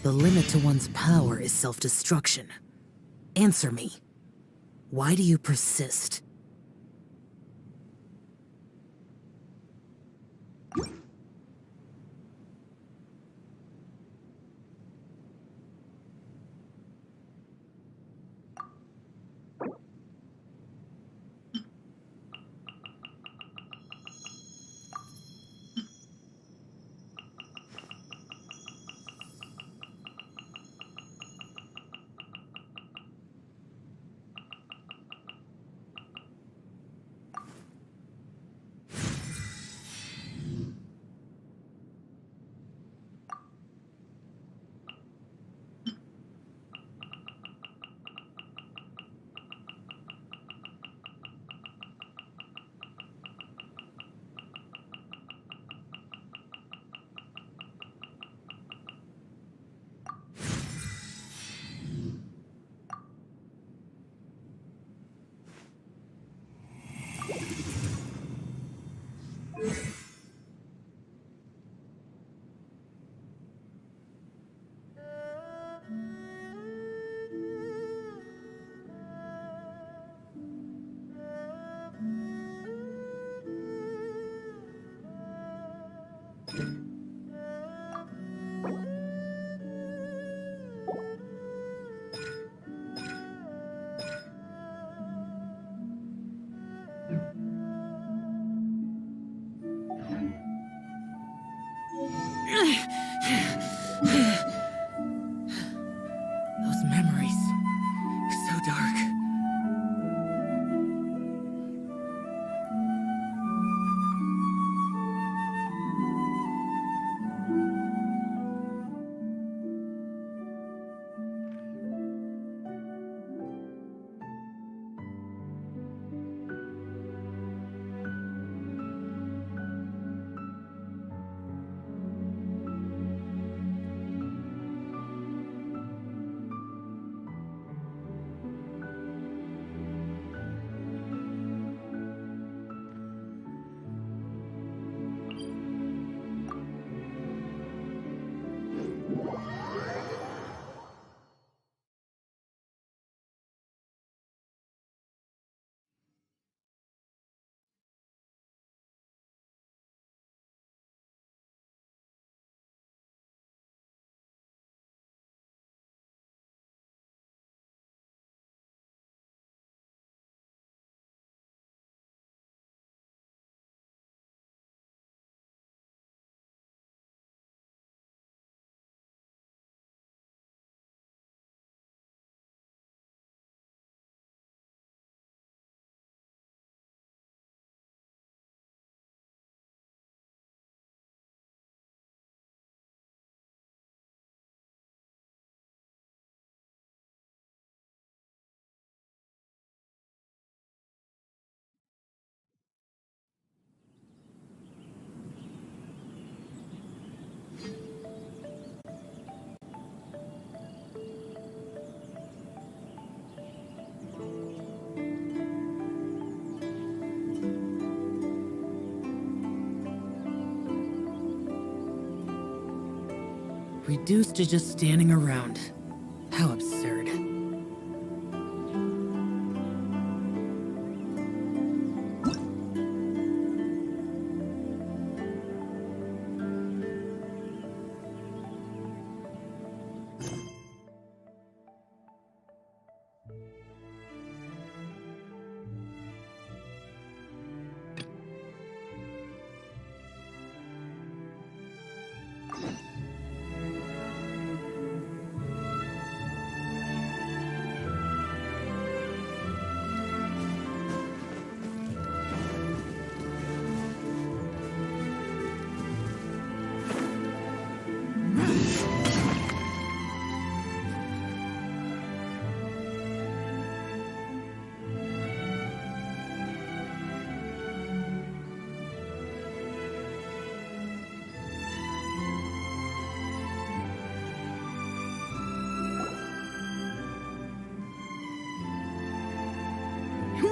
The limit to one's power is self-destruction. Answer me. Why do you persist? Those memories. So dark. Reduced to just standing around. How absurd.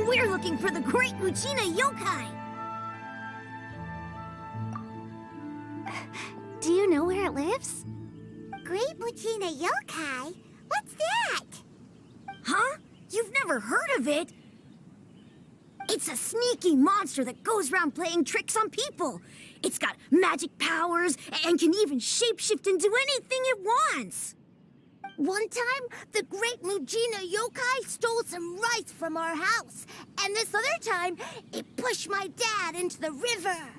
We're looking for the great Uchina yokai! Do you know where it lives? Great Muchina Yokai? What's that? Huh? You've never heard of it? It's a sneaky monster that goes around playing tricks on people. It's got magic powers and can even shapeshift into anything it wants. One time, the Great Mujina Yokai stole some rice from our house. And this other time, it pushed my dad into the river.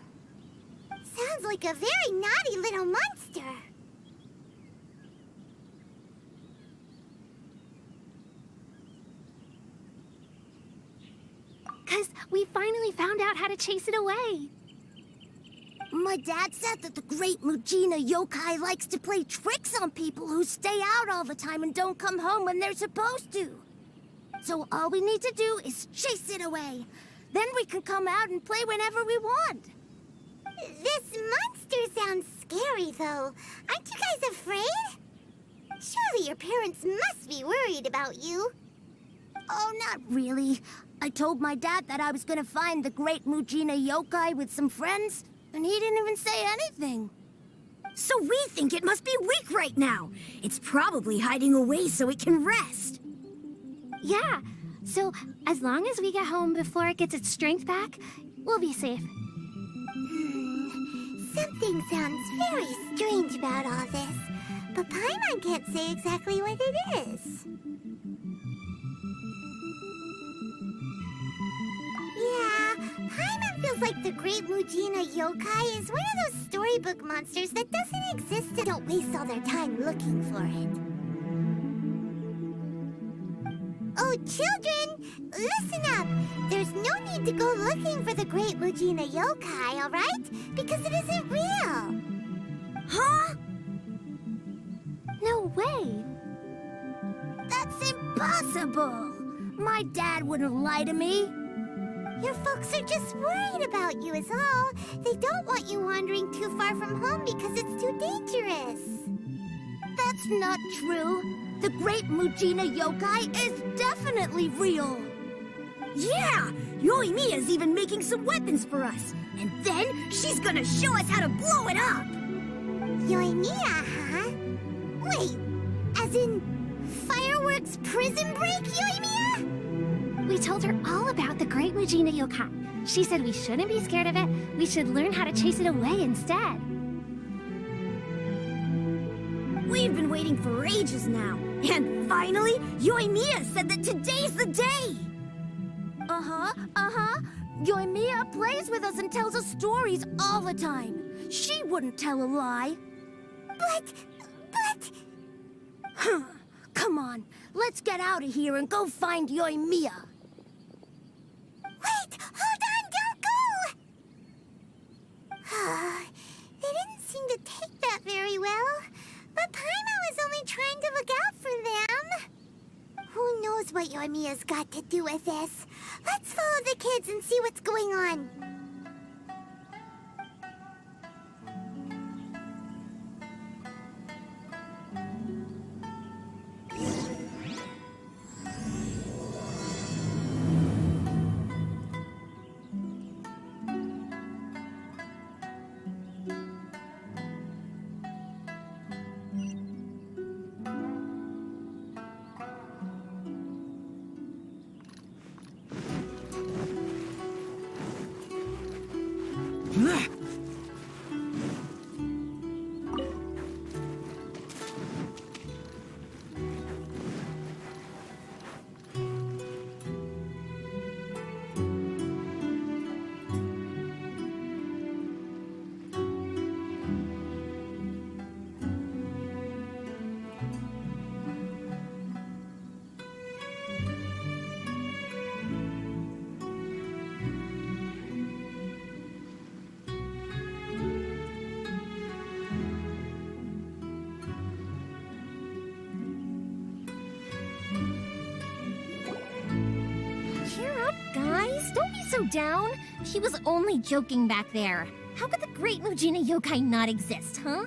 Sounds like a very naughty little monster. Because we finally found out how to chase it away. My dad said that the Great Mujina Yokai likes to play tricks on people who stay out all the time and don't come home when they're supposed to. So all we need to do is chase it away. Then we can come out and play whenever we want. This monster sounds scary, though. Aren't you guys afraid? Surely your parents must be worried about you. Oh, not really. I told my dad that I was gonna find the Great Mujina Yokai with some friends, and he didn't even say anything. So we think it must be weak right now. It's probably hiding away so it can rest. Yeah, so as long as we get home before it gets its strength back, we'll be safe. Something sounds very strange about all this, but Paimon can't say exactly what it is. Yeah, Paimon feels like the Great Mujina Yokai is one of those storybook monsters that doesn't exist and don't waste all their time looking for it. Oh, children, listen up. There's no need to go looking for the Great Mujina Yokai, all right? Because it isn't real. Huh? No way. That's impossible. My dad wouldn't lie to me. Your folks are just worried about you is all. They don't want you wandering too far from home because it's too dangerous. That's not true. The Great Mujina Yokai is definitely real. Yeah! Yoimiya's even making some weapons for us. And then she's gonna show us how to blow it up! Yoimiya, huh? Wait, as in fireworks prison break, Yoimiya? We told her all about the Great Mujina Yokai. She said we shouldn't be scared of it. We should learn how to chase it away instead. We've been waiting for ages now. And finally, Yoimiya said that today's the day! Yoimiya plays with us and tells us stories all the time. She wouldn't tell a lie. But... Come on, let's get out of here and go find Yoimiya. Wait! Hold on! Don't go! They didn't seem to take that very well. But Paimon was only trying to look out for them. Who knows what Yoimiya's got to do with this? Let's follow the kids and see what's going on. Guys, don't be so down. She was only joking back there. How could the Great Mujina Yokai not exist, huh?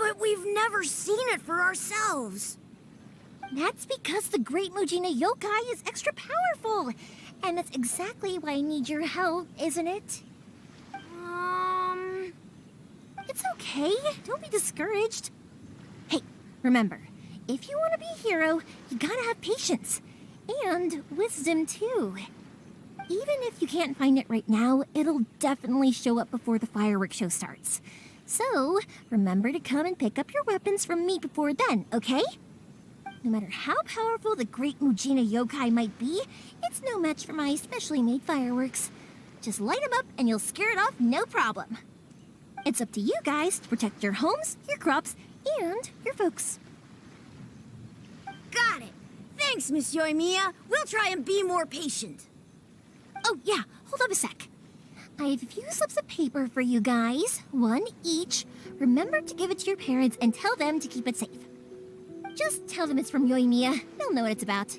But we've never seen it for ourselves. That's because the Great Mujina Yokai is extra powerful. And that's exactly why I need your help, isn't it? It's okay. Don't be discouraged. Hey, remember, if you want to be a hero, you gotta have patience. And wisdom, too. Even if you can't find it right now, it'll definitely show up before the fireworks show starts. So, remember to come and pick up your weapons from me before then, okay? No matter how powerful the Great Mujina Yokai might be, it's no match for my specially made fireworks. Just light them up and you'll scare it off no problem. It's up to you guys to protect your homes, your crops, and your folks. Got it. Thanks, Miss Yoimiya. We'll try and be more patient. Oh, yeah, hold up a sec. I have a few slips of paper for you guys, one each. Remember to give it to your parents and tell them to keep it safe. Just tell them it's from Yoimiya. They'll know what it's about.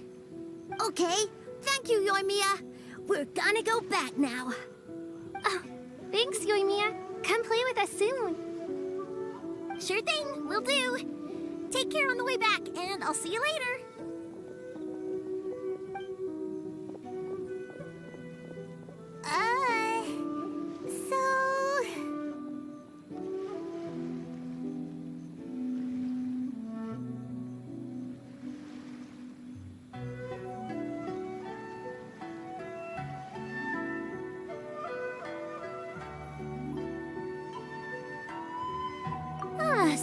Okay. Thank you, Yoimiya. We're gonna go back now. Oh, thanks, Yoimiya. Come play with us soon. Sure thing, will do. Take care on the way back, and I'll see you later.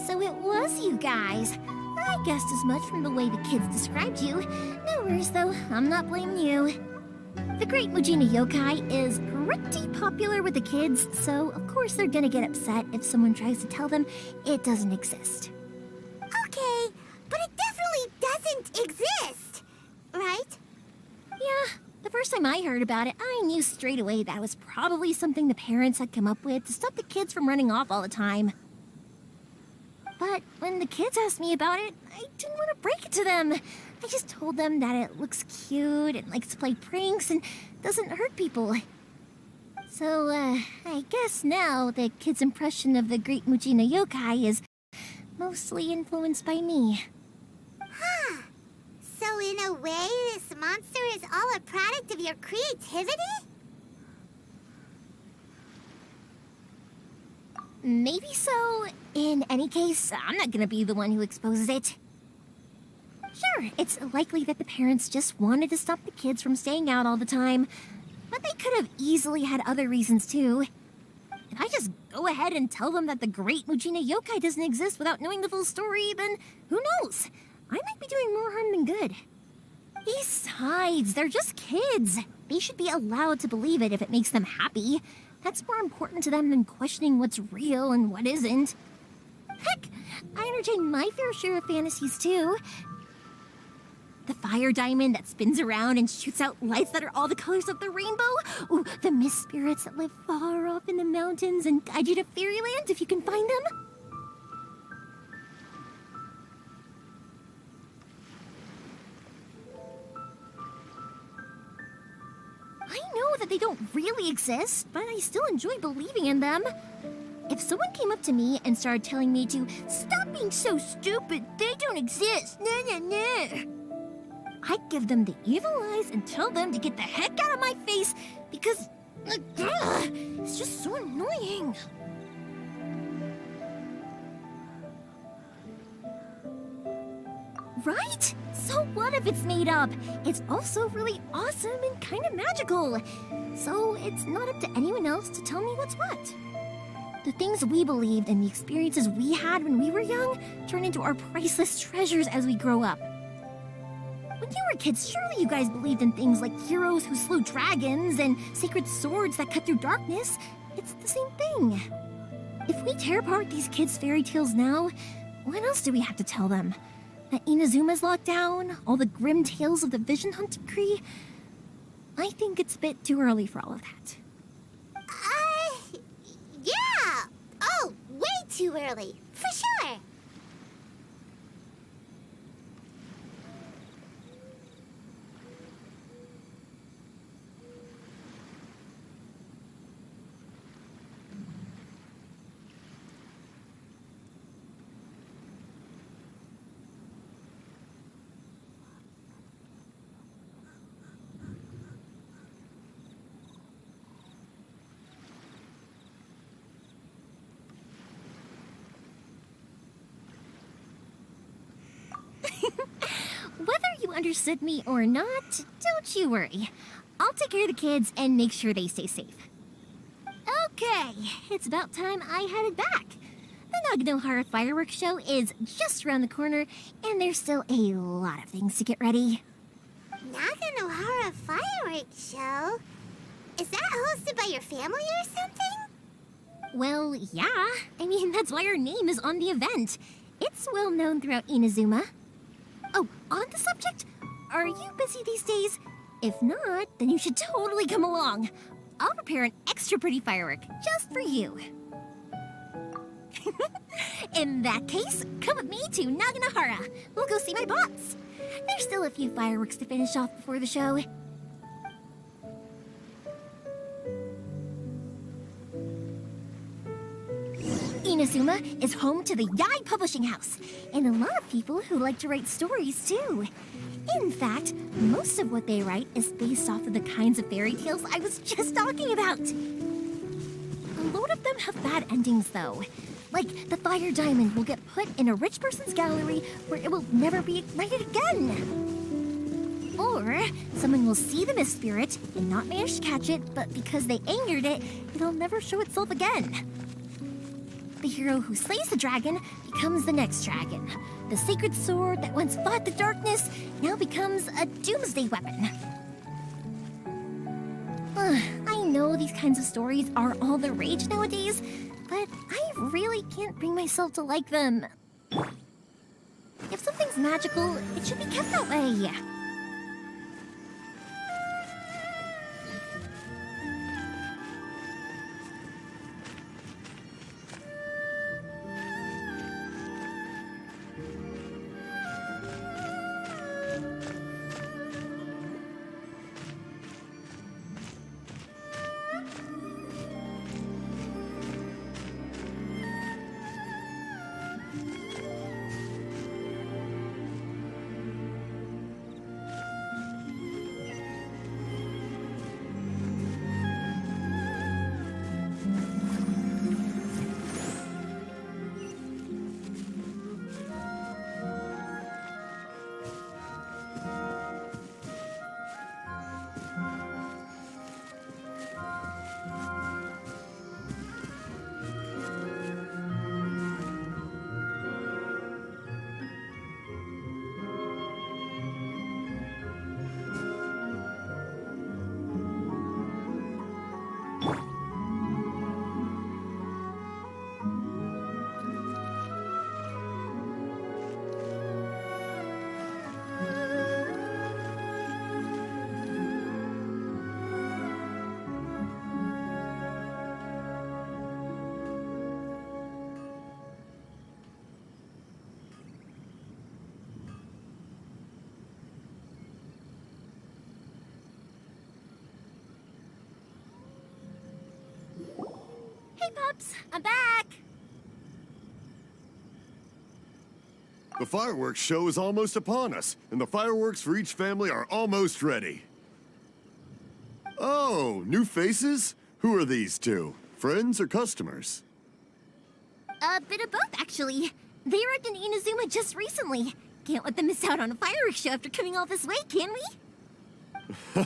So it was you guys. I guessed as much from the way the kids described you. No worries, though. I'm not blaming you. The Great Mujina Yokai is pretty popular with the kids, so of course they're gonna get upset if someone tries to tell them it doesn't exist. Okay, but it definitely doesn't exist, right? Yeah, the first time I heard about it, I knew straight away that was probably something the parents had come up with to stop the kids from running off all the time. But when the kids asked me about it, I didn't want to break it to them. I just told them that it looks cute and likes to play pranks and doesn't hurt people. So, I guess now the kids' impression of the Great Mujina Yokai is mostly influenced by me. Huh. So in a way, this monster is all a product of your creativity? Maybe so. In any case, I'm not gonna be the one who exposes it. Sure, it's likely that the parents just wanted to stop the kids from staying out all the time, but they could have easily had other reasons too. If I just go ahead and tell them that the Great Mujina Yokai doesn't exist without knowing the full story, then who knows? I might be doing more harm than good. Besides, they're just kids. They should be allowed to believe it if it makes them happy. That's more important to them than questioning what's real and what isn't. Heck, I entertain my fair share of fantasies too. The fire diamond that spins around and shoots out lights that are all the colors of the rainbow. Ooh, the mist spirits that live far off in the mountains and guide you to fairyland if you can find them. I know that they don't really exist, but I still enjoy believing in them. If someone came up to me and started telling me to stop being so stupid, they don't exist, I'd give them the evil eyes and tell them to get the heck out of my face because it's just so annoying. Right? So what if it's made up? It's also really awesome and kind of magical. So it's not up to anyone else to tell me what's what. The things we believed and the experiences we had when we were young turn into our priceless treasures as we grow up. When you were kids, surely you guys believed in things like heroes who slew dragons and sacred swords that cut through darkness. It's the same thing. If we tear apart these kids' fairy tales now, what else do we have to tell them? That INAZUMA's locked down? All the grim tales of the Vision Hunt Decree? I think it's a bit too early for all of that. Yeah! Oh, way too early, for sure! you understood me or not, don't you worry. I'll take care of the kids and make sure they stay safe. Okay, it's about time I headed back. The Naganohara fireworks show is just around the corner, and there's still a lot of things to get ready. Naganohara fireworks show? Is that hosted by your family or something? Well, yeah. I mean, that's why our name is on the event. It's well known throughout Inazuma. Oh, on the subject, are you busy these days? If not, then you should totally come along. I'll prepare an extra pretty firework just for you. In that case, come with me to Naganohara. We'll go see my bots. There's still a few fireworks to finish off before the show. Inazuma is home to the Yai Publishing House, and a lot of people who like to write stories too. In fact, most of what they write is based off of the kinds of fairy tales I was just talking about. A load of them have bad endings though. Like, the fire diamond will get put in a rich person's gallery where it will never be ignited again. Or, someone will see the mist spirit and not manage to catch it, but because they angered it, it'll never show itself again. The hero who slays the dragon becomes the next dragon. The sacred sword that once fought the darkness now becomes a doomsday weapon. I know these kinds of stories are all the rage nowadays, but I really can't bring myself to like them. If something's magical, it should be kept that way. Hey, Pups, I'm back! The fireworks show is almost upon us, and the fireworks for each family are almost ready. Oh, new faces? Who are these two? Friends or customers? A bit of both, actually. They arrived in Inazuma just recently. Can't let them miss out on a fireworks show after coming all this way, can we?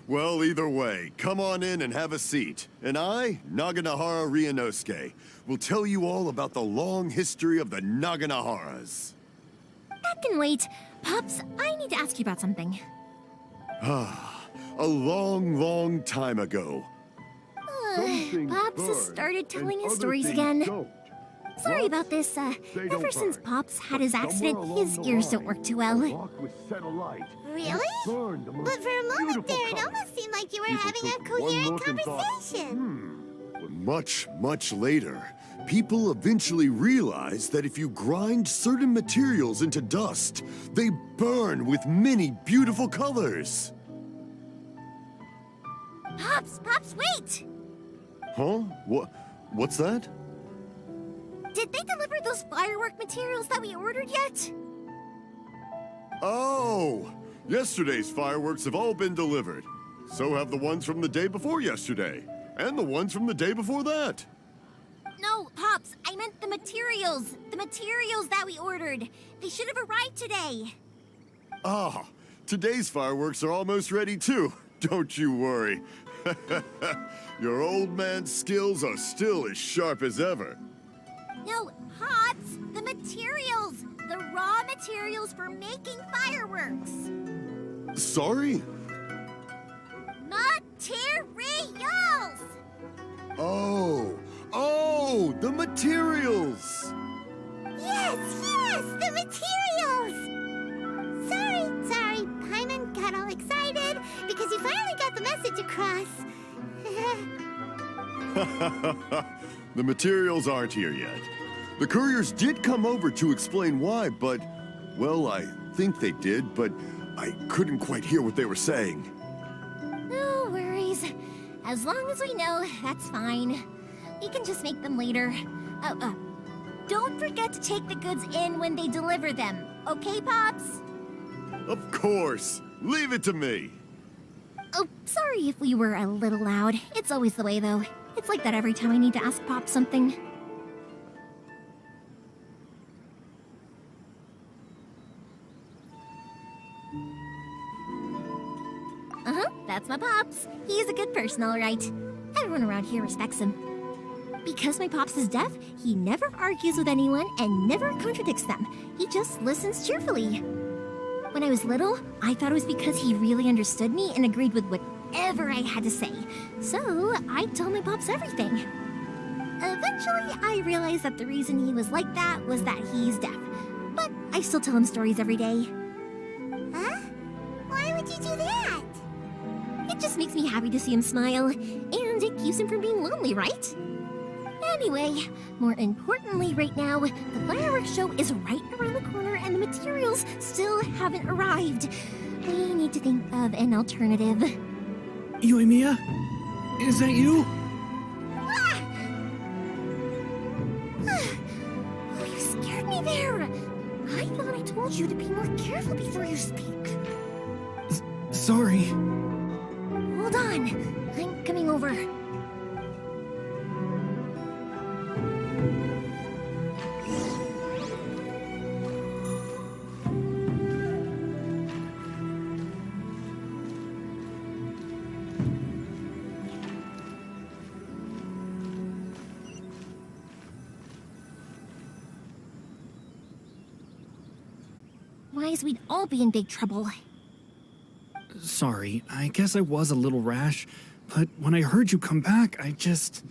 Well, either way, come on in and have a seat. And I, Naganohara Ryunosuke, will tell you all about the long history of the Naganoharas. That can wait. Pops, I need to ask you about something. A long, long time ago. Pops has started telling his stories again. Sorry about this. Ever since Pops had his accident, his ears don't work too well. Really? But for a moment there, it almost seemed like you were having a coherent conversation. But much, much later, people eventually realized that if you grind certain materials into dust, they burn with many beautiful colors. Pops, wait! Huh? What's that? Did they deliver those firework materials that we ordered yet? Oh! Yesterday's fireworks have all been delivered. So have the ones from the day before yesterday. And the ones from the day before that. No, Pops, I meant the materials. The materials that we ordered. They should have arrived today. Ah, today's fireworks are almost ready too. Don't you worry. Your old man's skills are still as sharp as ever. No, Pops! The materials! The raw materials for making fireworks! Sorry? Materials! Oh, the materials! Yes, the materials! Sorry, Paimon got all excited because he finally got the message across. The materials aren't here yet. The couriers did come over to explain why, but, well, I think they did, but I couldn't quite hear what they were saying. No worries. As long as we know, that's fine. We can just make them later. Don't forget to take the goods in when they deliver them. Okay, Pops? Of course. Leave it to me. Oh, sorry if we were a little loud. It's always the way, though. It's like that every time I need to ask Pop something. That's my Pops. He's a good person, all right. Everyone around here respects him. Because my Pops is deaf, he never argues with anyone and never contradicts them. He just listens cheerfully. When I was little, I thought it was because he really understood me and agreed with whatever I had to say. So I'd tell my Pops everything. Eventually, I realized that the reason he was like that was that he's deaf. But I still tell him stories every day. Huh? Why would you do that? It just makes me happy to see him smile, and it keeps him from being lonely, right? Anyway, more importantly right now, the fireworks show is right around the corner and the materials still haven't arrived. We need to think of an alternative. Yoimiya? Is that you? Oh, you scared me there. I thought I told you to be more careful before you speak. Sorry. Hold on. I'm coming over. Wise, we'd all be in big trouble. Sorry, I guess I was a little rash, but when I heard you come back, I just...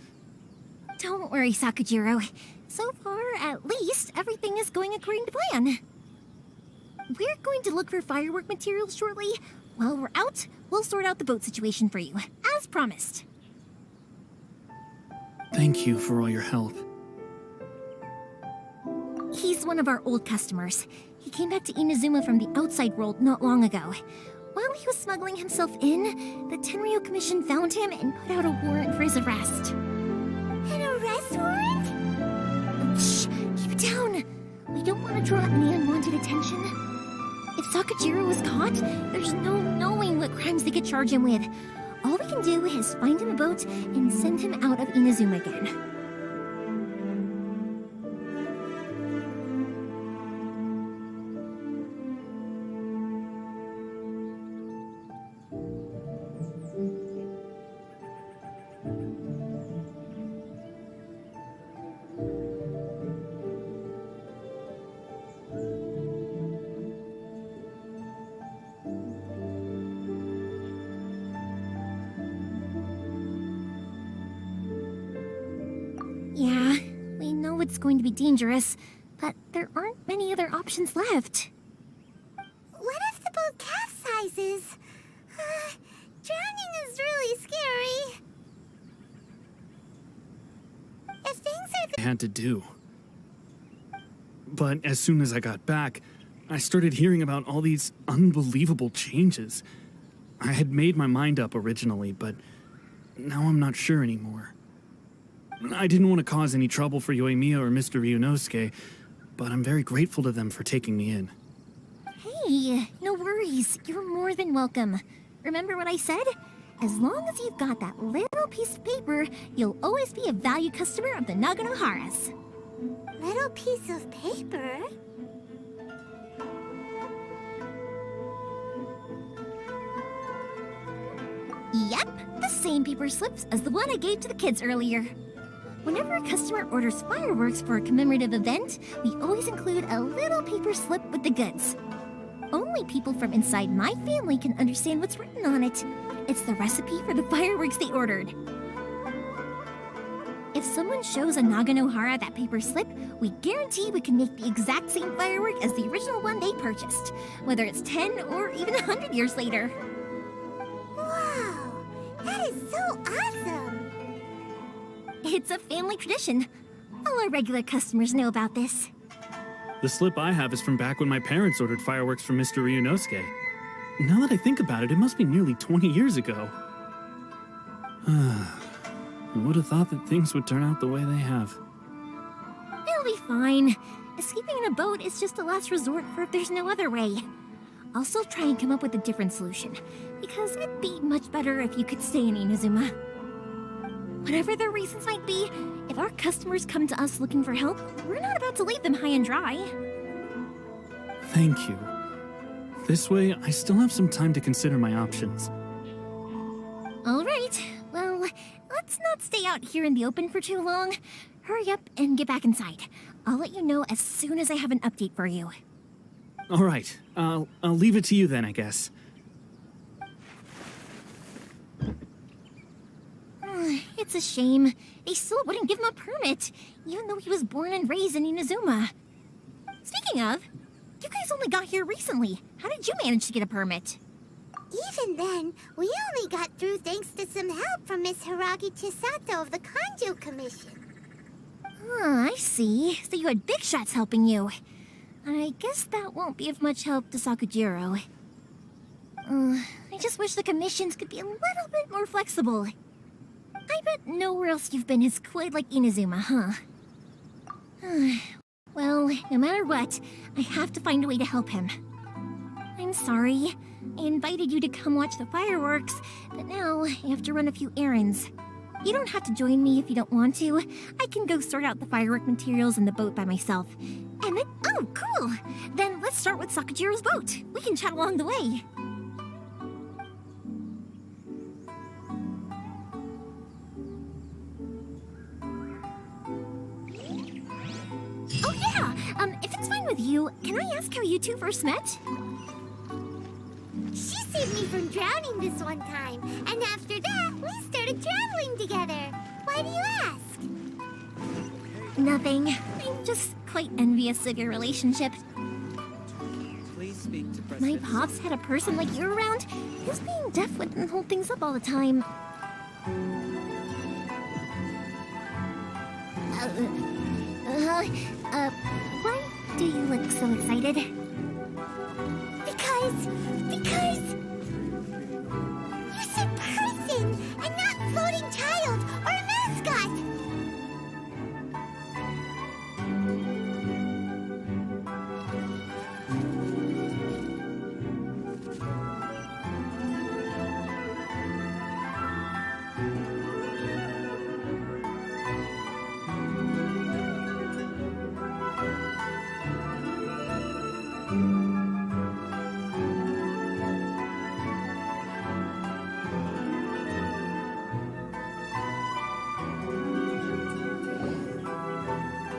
Don't worry, Sakajiro. So far, at least, everything is going according to plan. We're going to look for firework materials shortly. While we're out, we'll sort out the boat situation for you, as promised. Thank you for all your help. He's one of our old customers. He came back to Inazuma from the outside world not long ago. While he was smuggling himself in, the Tenryo Commission found him and put out a warrant for his arrest. An arrest warrant? Shh! Keep it down! We don't want to draw any unwanted attention. If Sakajiro was caught, there's no knowing what crimes they could charge him with. All we can do is find him a boat and send him out of Inazuma again. Yeah, we know it's going to be dangerous, but there aren't many other options left. What if the boat capsizes? Drowning is really scary. If things are... I had to do. But as soon as I got back, I started hearing about all these unbelievable changes. I had made my mind up originally, but now I'm not sure anymore. I didn't want to cause any trouble for Yoimiya or Mr. Ryunosuke, but I'm very grateful to them for taking me in. Hey, no worries. You're more than welcome. Remember what I said? As long as you've got that little piece of paper, you'll always be a valued customer of the Naganoharas. Little piece of paper? Yep, the same paper slips as the one I gave to the kids earlier. Whenever a customer orders fireworks for a commemorative event, we always include a little paper slip with the goods. Only people from inside my family can understand what's written on it. It's the recipe for the fireworks they ordered. If someone shows a Naganohara that paper slip, we guarantee we can make the exact same firework as the original one they purchased, whether it's 10 or even 100 years later. Wow, that is so awesome! It's a family tradition. All our regular customers know about this. The slip I have is from back when my parents ordered fireworks from Mr. Ryunosuke. Now that I think about it, it must be nearly 20 years ago. I would have thought that things would turn out the way they have. It'll be fine. Escaping in a boat is just a last resort for if there's no other way. I'll still try and come up with a different solution, because it'd be much better if you could stay in Inazuma. Whatever their reasons might be, if our customers come to us looking for help, we're not about to leave them high and dry. Thank you. This way, I still have some time to consider my options. All right, well, let's not stay out here in the open for too long. Hurry up and get back inside. I'll let you know as soon as I have an update for you. All right, I'll leave it to you then, I guess. It's a shame. They still wouldn't give him a permit, even though he was born and raised in Inazuma. Speaking of, you guys only got here recently. How did you manage to get a permit? Even then, we only got through thanks to some help from Miss Hiragi Chisato of the Kanjo Commission. I see. So you had big shots helping you. I guess that won't be of much help to Sakujiro. I just wish the commissions could be a little bit more flexible. I bet nowhere else you've been is quite like Inazuma, huh? Well, no matter what, I have to find a way to help him. I'm sorry. I invited you to come watch the fireworks, but now I have to run a few errands. You don't have to join me if you don't want to. I can go sort out the firework materials in the boat by myself. And then, oh, cool! Then let's start with Sakujiro's boat. We can chat along the way. Oh yeah! If it's fine with you, can I ask how you two first met? She saved me from drowning this one time, and after that, we started traveling together. Why do you ask? Nothing. I'm just quite envious of your relationship. Please speak to Press My 56. pops had a person like you around. His being deaf wouldn't hold things up all the time. Why do you look so excited? Because you said person and not floating child or mascot.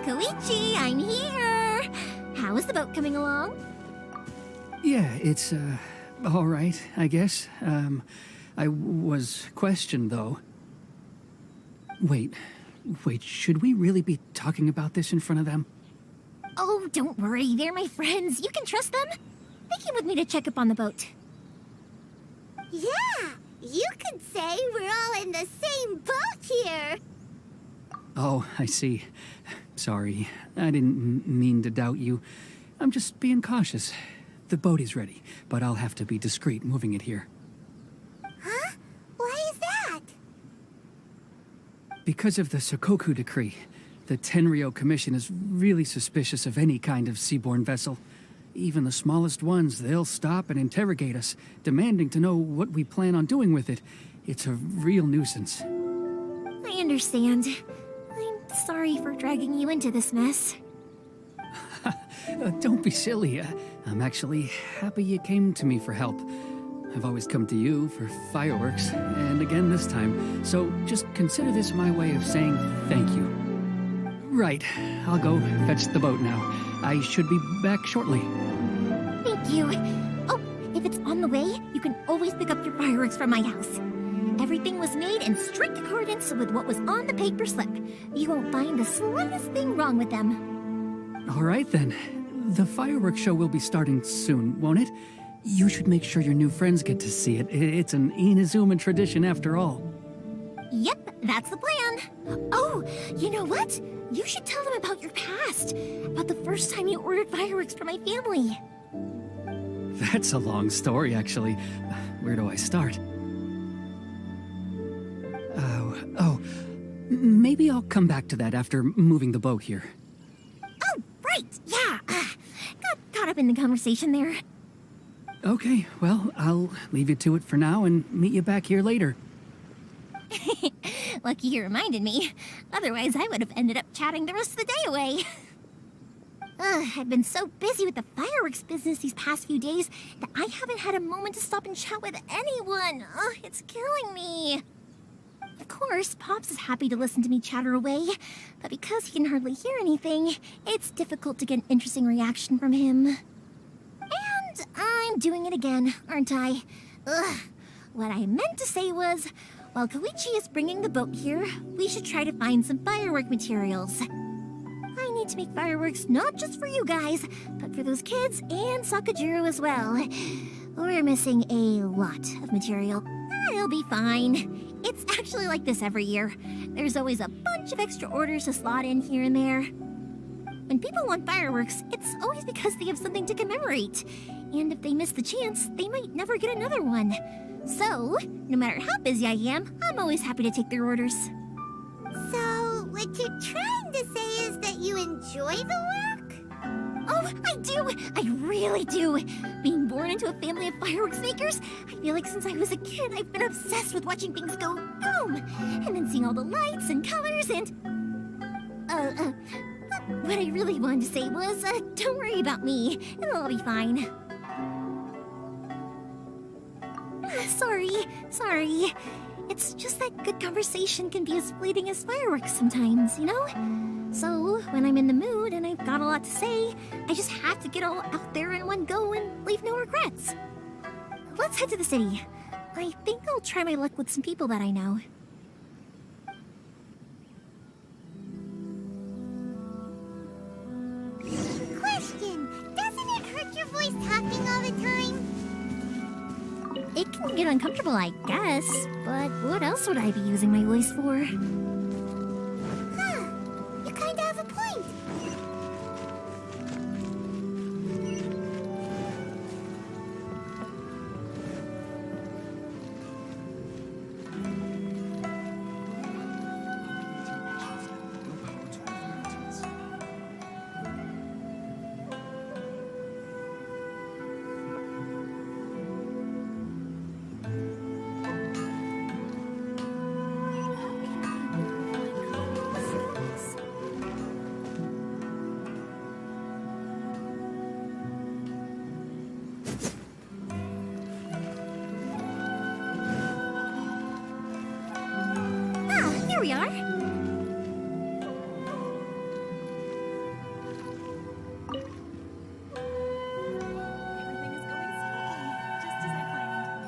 Koichi, I'm here! How is the boat coming along? Yeah, it's, all right, I guess. I was questioned, though. Wait, should we really be talking about this in front of them? Oh, don't worry, they're my friends. You can trust them. They came with me to check up on the boat. Yeah, you could say we're all in the same boat here. Oh, I see. Sorry, I didn't mean to doubt you. I'm just being cautious. The boat is ready, but I'll have to be discreet moving it here. Huh? Why is that? Because of the Sokoku decree, the Tenryo Commission is really suspicious of any kind of seaborne vessel. Even the smallest ones, they'll stop and interrogate us, demanding to know what we plan on doing with it. It's a real nuisance. I understand. I'm sorry for dragging you into this mess. Don't be silly. I'm actually happy you came to me for help. I've always come to you for fireworks, and again this time, so just consider this my way of saying thank you. Right, I'll go fetch the boat now. I should be back shortly. Thank you. Oh, if it's on the way, you can always pick up your fireworks from my house. Everything was made in strict accordance with what was on the paper slip. You won't find the slightest thing wrong with them. All right then. The fireworks show will be starting soon, won't it? You should make sure your new friends get to see it. It's an INAZUMA tradition after all. Yep, that's the plan. Oh, you know what? You should tell them about your past. About the first time you ordered fireworks for my family. That's a long story, actually. Where do I start? Maybe I'll come back to that after moving the boat here. Oh, right, yeah. Got caught up in the conversation there. Okay, well, I'll leave you to it for now and meet you back here later. Lucky you reminded me. Otherwise, I would have ended up chatting the rest of the day away. I've been so busy with the fireworks business these past few days that I haven't had a moment to stop and chat with anyone. It's killing me. Of course, Pops is happy to listen to me chatter away, but because he can hardly hear anything, it's difficult to get an interesting reaction from him. And I'm doing it again, aren't I? What I meant to say was, while Koichi is bringing the boat here, we should try to find some firework materials. I need to make fireworks not just for you guys, but for those kids and Sakajiro as well. We're missing a lot of material. It'll be fine. It's actually like this every year. There's always a bunch of extra orders to slot in here and there. When people want fireworks, it's always because they have something to commemorate. And if they miss the chance, they might never get another one. So, no matter how busy I am, I'm always happy to take their orders. So, what you're trying to say is that you enjoy the work? Oh, I do! I really do! Being born into a family of fireworks makers, I feel like since I was a kid, I've been obsessed with watching things go boom! And then seeing all the lights and colors and... What I really wanted to say was, don't worry about me. It'll all be fine. Sorry. It's just that good conversation can be as fleeting as fireworks sometimes, you know? So, when I'm in the mood and I've got a lot to say, I just have to get all out there in one go and leave no regrets. Let's head to the city. I think I'll try my luck with some people that I know. Question, doesn't it hurt your voice talking all the time? It can get uncomfortable, I guess, but what else would I be using my voice for? You kinda have a point. Here we are. Everything is going smoothly, just as I planned.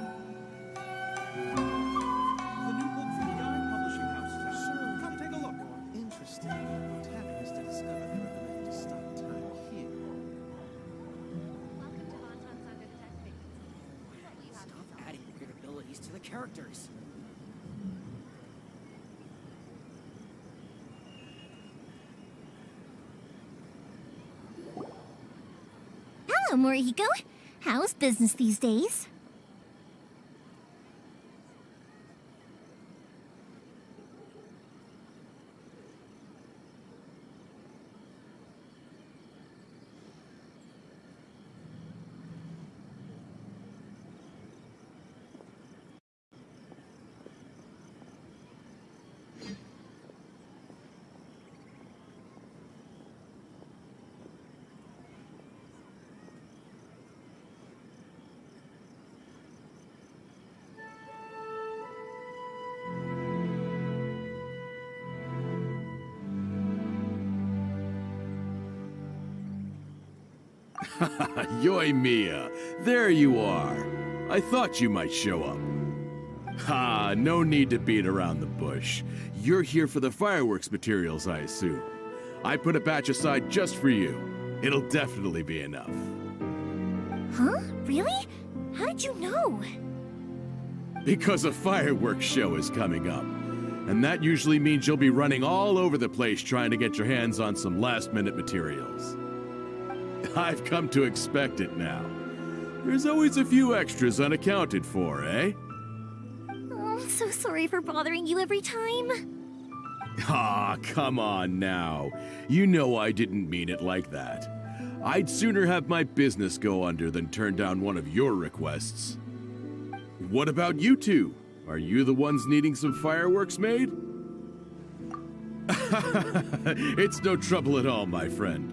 The new book from the Yarn Publishing House is out. Sure, come take a look. Interesting. Protagonist to discover they recommend to start time here. Welcome to Bonton Saga Detective. Stop adding weird abilities to the characters. Hello, Morihiko. How's business these days? Yoimiya, there you are. I thought you might show up. Ha, no need to beat around the bush. You're here for the fireworks materials, I assume. I put a batch aside just for you. It'll definitely be enough. Huh? Really? How did you know? Because a fireworks show is coming up. And that usually means you'll be running all over the place trying to get your hands on some last-minute materials. I've come to expect it now. There's always a few extras unaccounted for, eh? Oh, I'm so sorry for bothering you every time. Ah, come on now. You know I didn't mean it like that. I'd sooner have my business go under than turn down one of your requests. What about you two? Are you the ones needing some fireworks made? It's no trouble at all, my friend.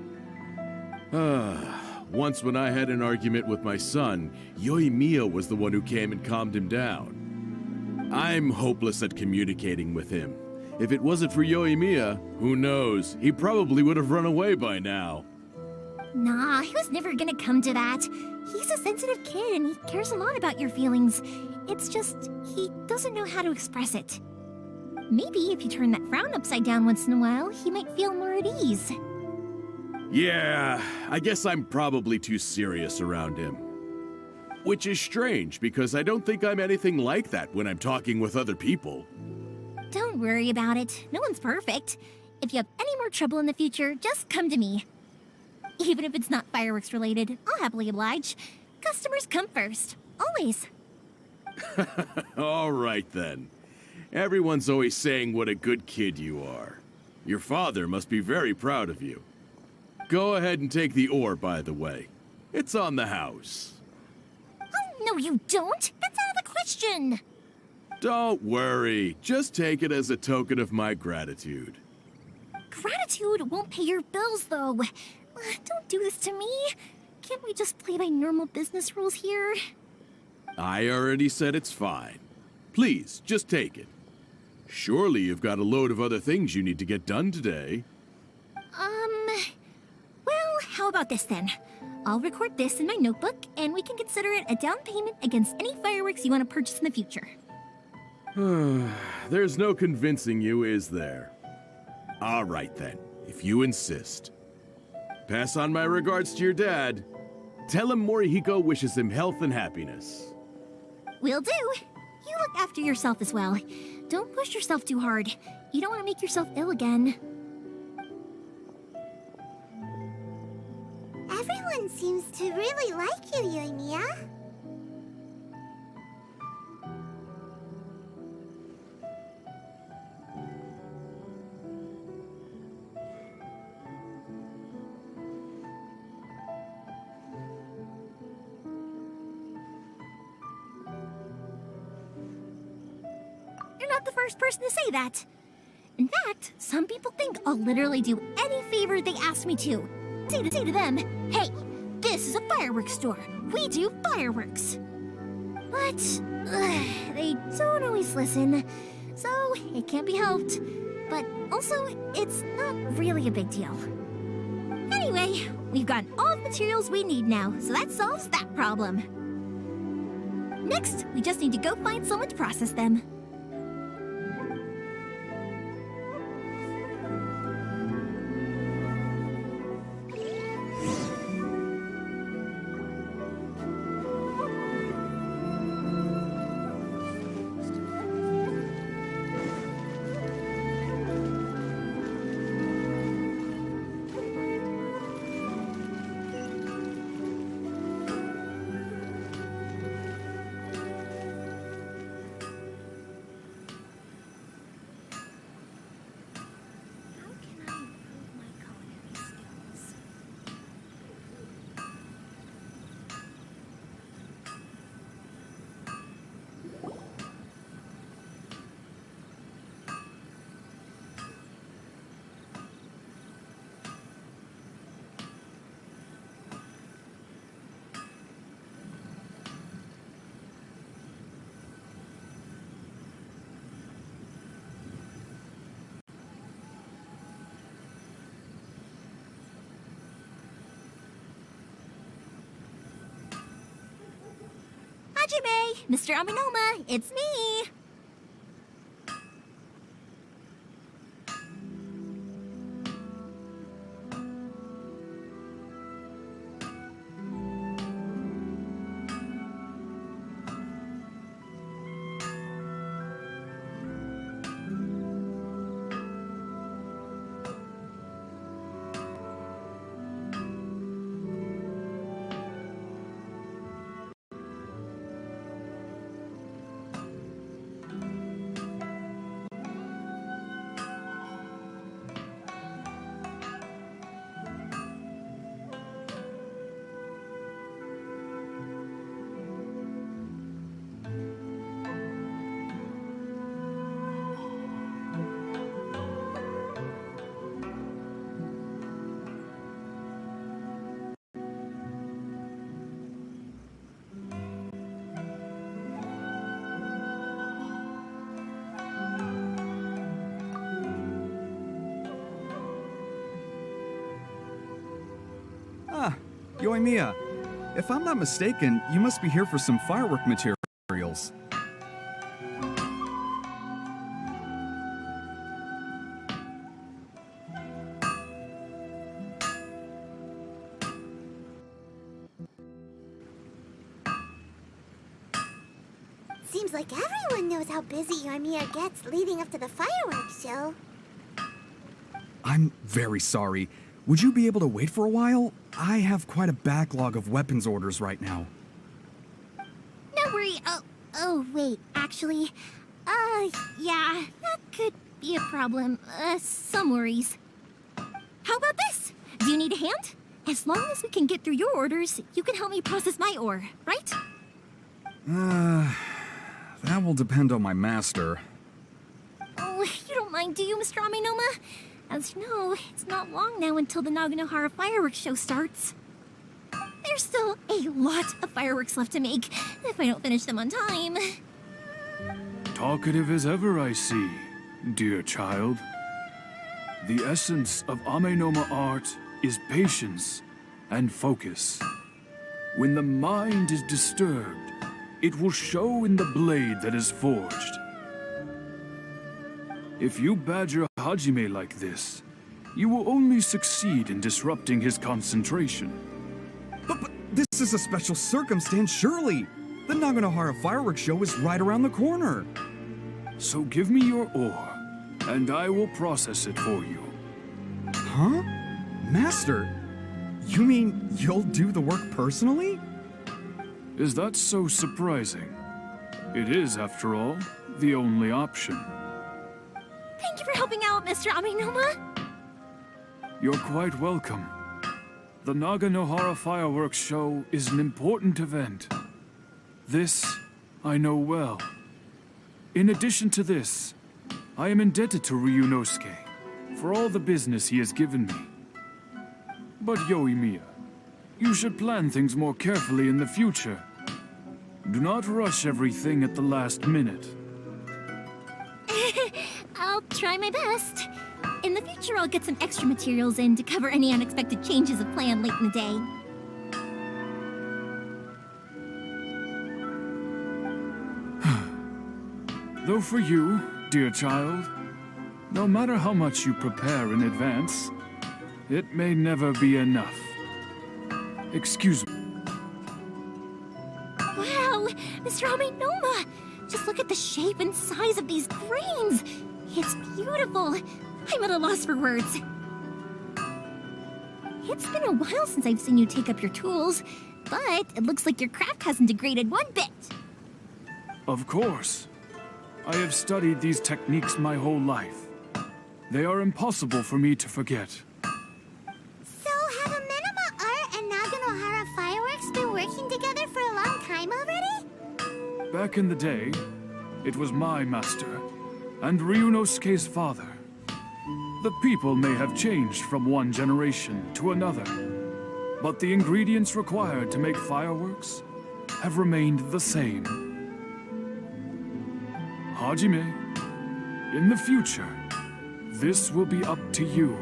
Once when I had an argument with my son, Yoimiya was the one who came and calmed him down. I'm hopeless at communicating with him. If it wasn't for Yoimiya, who knows, he probably would have run away by now. Nah, he was never gonna come to that. He's a sensitive kid and he cares a lot about your feelings. It's just, he doesn't know how to express it. Maybe if you turn that frown upside down once in a while, he might feel more at ease. Yeah, I guess I'm probably too serious around him. Which is strange, because I don't think I'm anything like that when I'm talking with other people. Don't worry about it. No one's perfect. If you have any more trouble in the future, just come to me. Even if it's not fireworks related, I'll happily oblige. Customers come first. Always. All right then. Everyone's always saying what a good kid you are. Your father must be very proud of you. Go ahead and take the ore, by the way. It's on the house. Oh, no you don't. That's out of the question. Don't worry. Just take it as a token of my gratitude. Gratitude won't pay your bills, though. Don't do this to me. Can't we just play by normal business rules here? I already said it's fine. Please, just take it. Surely you've got a load of other things you need to get done today. Well, how about this then? I'll record this in my notebook, and we can consider it a down payment against any fireworks you want to purchase in the future. There's no convincing you, is there? All right then, if you insist. Pass on my regards to your dad. Tell him Morihiko wishes him health and happiness. Will do. You look after yourself as well. Don't push yourself too hard. You don't want to make yourself ill again. Everyone seems to really like you, Yoimiya. You're not the first person to say that. In fact, some people think I'll literally do any favor they ask me to. Say to them, hey, this is a fireworks store. We do fireworks. But they don't always listen, so it can't be helped. But also, it's not really a big deal. Anyway, we've got all the materials we need now, so that solves that problem. Next, we just need to go find someone to process them. Hajime! Mr. Aminoma, it's me! Ah, Yoimiya. If I'm not mistaken, you must be here for some firework materials. Seems like everyone knows how busy Yoimiya gets leading up to the fireworks show. I'm very sorry. Would you be able to wait for a while? I have quite a backlog of weapons orders right now. No worry. Oh, wait, actually, yeah, that could be a problem. Some worries. How about this? Do you need a hand? As long as we can get through your orders, you can help me process my ore, right? That will depend on my master. Oh, you don't mind, do you, Mr. Aminoma? As you know, it's not long now until the Naganohara fireworks show starts. There's still a lot of fireworks left to make, if I don't finish them on time. Talkative as ever, I see, dear child. The essence of Amenoma art is patience and focus. When the mind is disturbed, it will show in the blade that is forged. If you badger Hajime like this, you will only succeed in disrupting his concentration. But this is a special circumstance, surely. The Naganohara fireworks show is right around the corner. So give me your ore, and I will process it for you. Huh? Master? You mean you'll do the work personally? Is that so surprising? It is, after all, the only option. Thank you for helping out, Mr. Aminoma. You're quite welcome. The Naganohara fireworks show is an important event. This I know well. In addition to this, I am indebted to Ryunosuke for all the business he has given me. But Yoimiya, you should plan things more carefully in the future. Do not rush everything at the last minute. I'll try my best. In the future, I'll get some extra materials in to cover any unexpected changes of plan late in the day. Though for you, dear child, no matter how much you prepare in advance, it may never be enough. Excuse me. Wow, Mr. Aminoma! Just look at the shape and size of these grains! It's beautiful! I'm at a loss for words. It's been a while since I've seen you take up your tools, but it looks like your craft hasn't degraded one bit. Of course. I have studied these techniques my whole life. They are impossible for me to forget. So, have Amenoma Art and Naganohara Fireworks been working together for a long time already? Back in the day, it was my master, and Ryunosuke's father. The people may have changed from one generation to another, but the ingredients required to make fireworks have remained the same. Hajime, in the future, this will be up to you.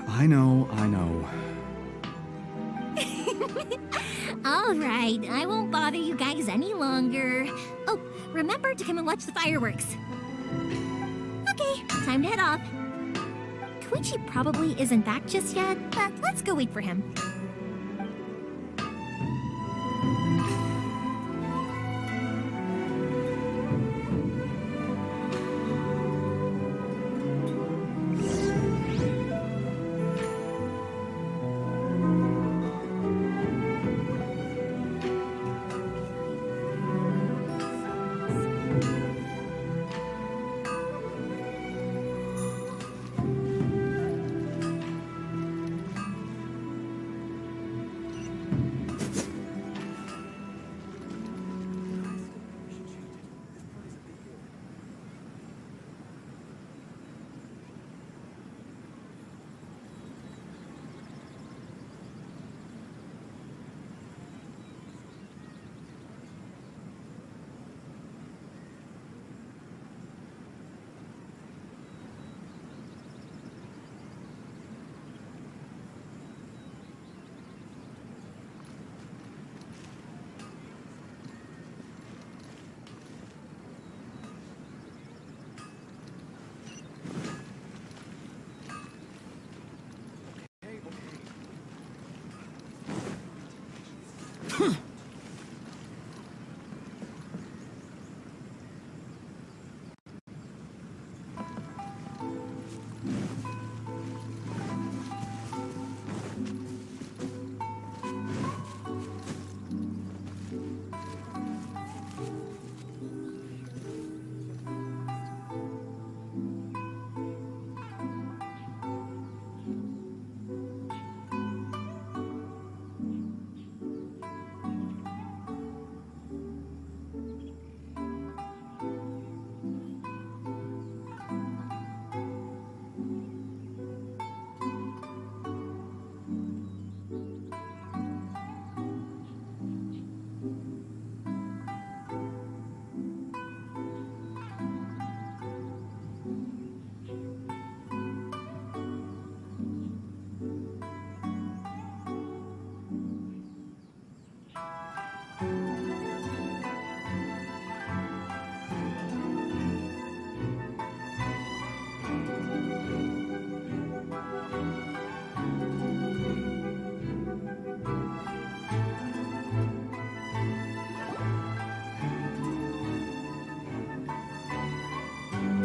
I know. All right, I won't bother you guys any longer. Oh, remember to come and watch the fireworks. Okay, time to head off. Koichi probably isn't back just yet, but let's go wait for him.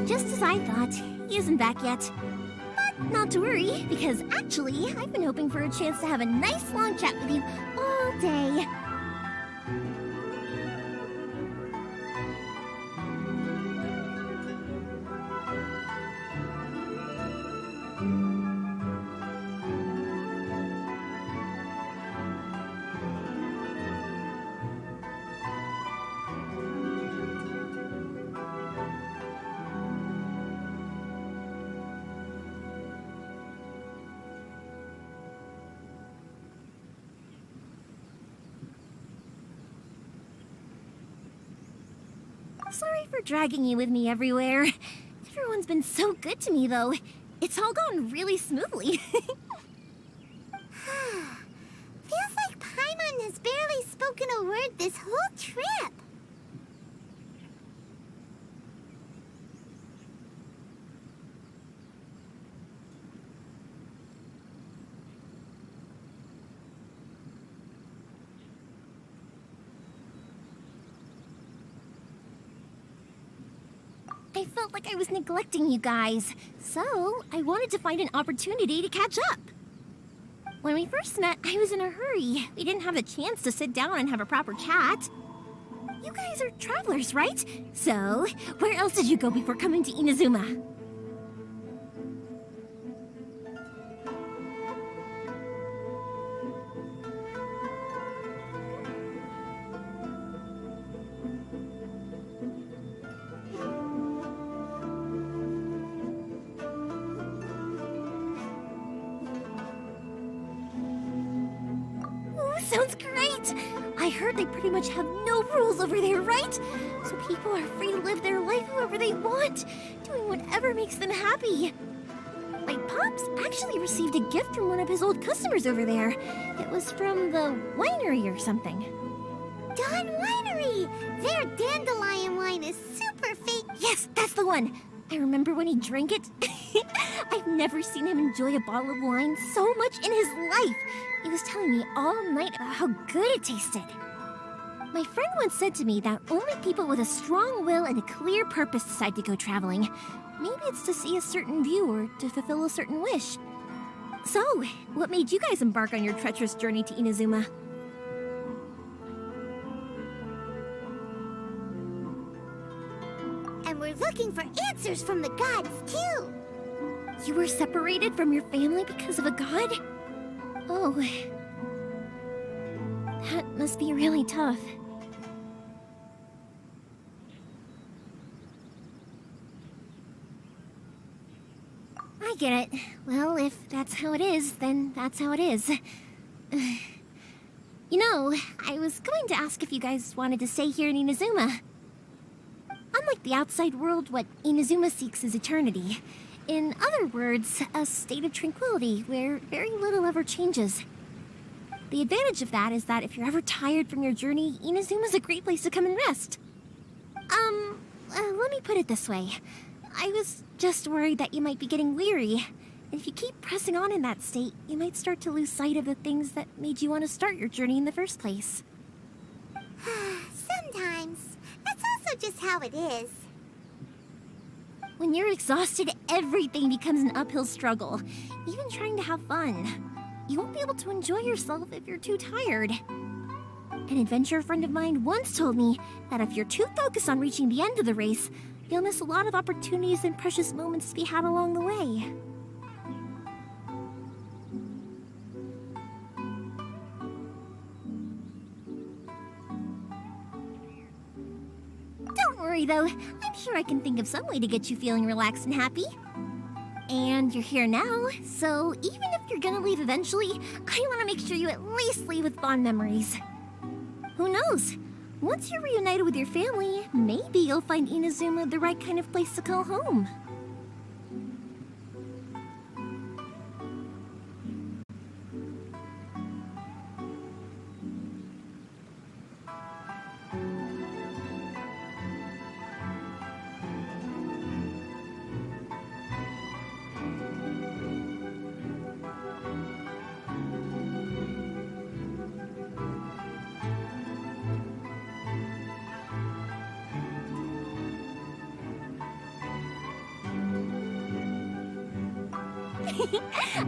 Just as I thought, he isn't back yet. But not to worry, because actually, I've been hoping for a chance to have a nice long chat with you all day. Sorry for dragging you with me everywhere. Everyone's been so good to me, though. It's all gone really smoothly. Feels like Paimon has barely spoken a word this whole trip. I felt like I was neglecting you guys, so I wanted to find an opportunity to catch up. When we first met, I was in a hurry. We didn't have a chance to sit down and have a proper chat. You guys are travelers, right? So, where else did you go before coming to Inazuma? Sounds great! I heard they pretty much have no rules over there, right? So people are free to live their life however they want, doing whatever makes them happy. My pops actually received a gift from one of his old customers over there. It was from the winery or something. Dawn Winery! Their dandelion wine is super fake. Yes, that's the one. I remember when he drank it. I've never seen him enjoy a bottle of wine so much in his life. He was telling me all night about how good it tasted. My friend once said to me that only people with a strong will and a clear purpose decide to go traveling. Maybe it's to see a certain view or to fulfill a certain wish. So, what made you guys embark on your treacherous journey to Inazuma? And we're looking for answers from the gods, too. You were separated from your family because of a god? Oh. That must be really tough. I get it. Well, if that's how it is, then that's how it is. You know, I was going to ask if you guys wanted to stay here in Inazuma. Unlike the outside world, what Inazuma seeks is eternity. In other words, a state of tranquility where very little ever changes. The advantage of that is that if you're ever tired from your journey, Inazuma's a great place to come and rest. Let me put it this way. I was just worried that you might be getting weary. And if you keep pressing on in that state, you might start to lose sight of the things that made you want to start your journey in the first place. Sometimes. That's also just how it is. When you're exhausted, everything becomes an uphill struggle. Even trying to have fun. You won't be able to enjoy yourself if you're too tired. An adventurer friend of mine once told me that if you're too focused on reaching the end of the race, you'll miss a lot of opportunities and precious moments to be had along the way. Don't worry though, I'm sure I can think of some way to get you feeling relaxed and happy. And you're here now, so even if you're gonna leave eventually, I want to make sure you at least leave with fond memories. Who knows? Once you're reunited with your family, maybe you'll find Inazuma the right kind of place to call home.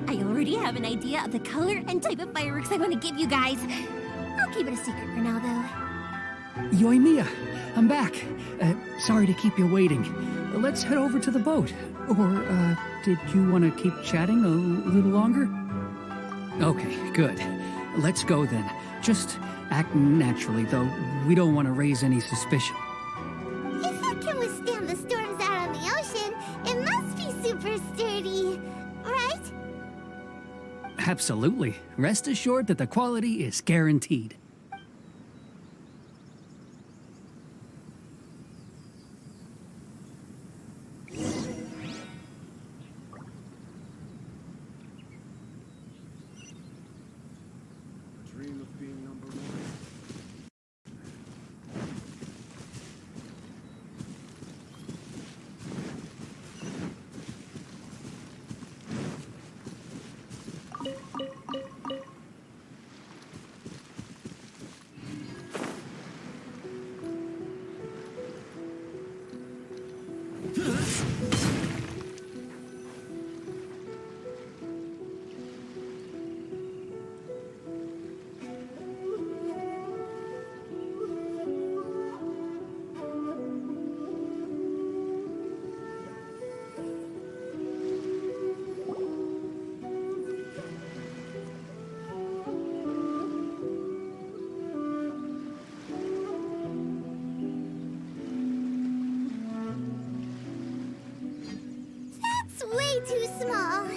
I already have an idea of the color and type of fireworks I want to give you guys. I'll keep it a secret for now, though. Yoimiya, I'm back. Sorry to keep you waiting. Let's head over to the boat. Or, did you want to keep chatting a little longer? Okay, good. Let's go then. Just act naturally, though. We don't want to raise any suspicion. If it can withstand the storms out on the ocean, it must be super sturdy, right? Absolutely. Rest assured that the quality is guaranteed. Dream of being number one. That's way too small.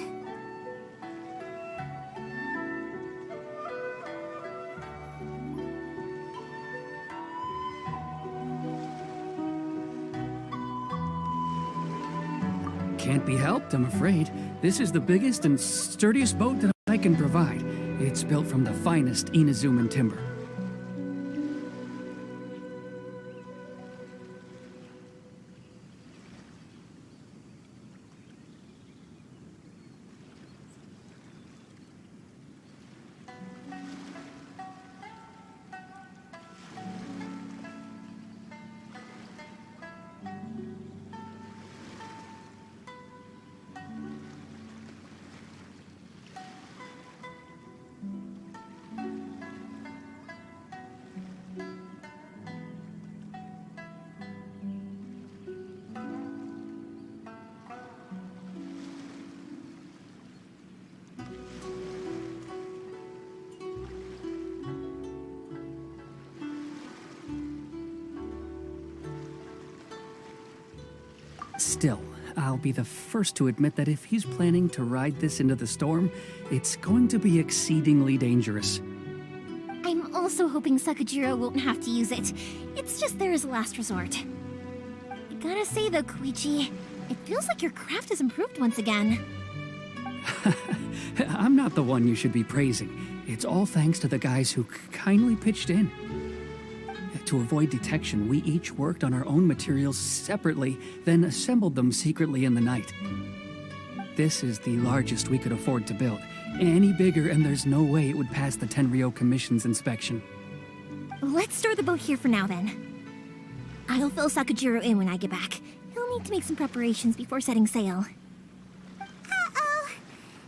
Can't be helped, I'm afraid. This is the biggest and sturdiest boat that I can provide. It's built from the finest INAZUMA timber. Still, I'll be the first to admit that if he's planning to ride this into the storm, it's going to be exceedingly dangerous. I'm also hoping Sakajiro won't have to use it. It's just there as a last resort. I gotta say though, Koichi, it feels like your craft has improved once again. I'm not the one you should be praising. It's all thanks to the guys who kindly pitched in. To avoid detection, we each worked on our own materials separately, then assembled them secretly in the night. This is the largest we could afford to build. Any bigger, and there's no way it would pass the Tenryou Commission's inspection. Let's store the boat here for now, then. I'll fill Sakajiro in when I get back. He'll need to make some preparations before setting sail. Uh-oh.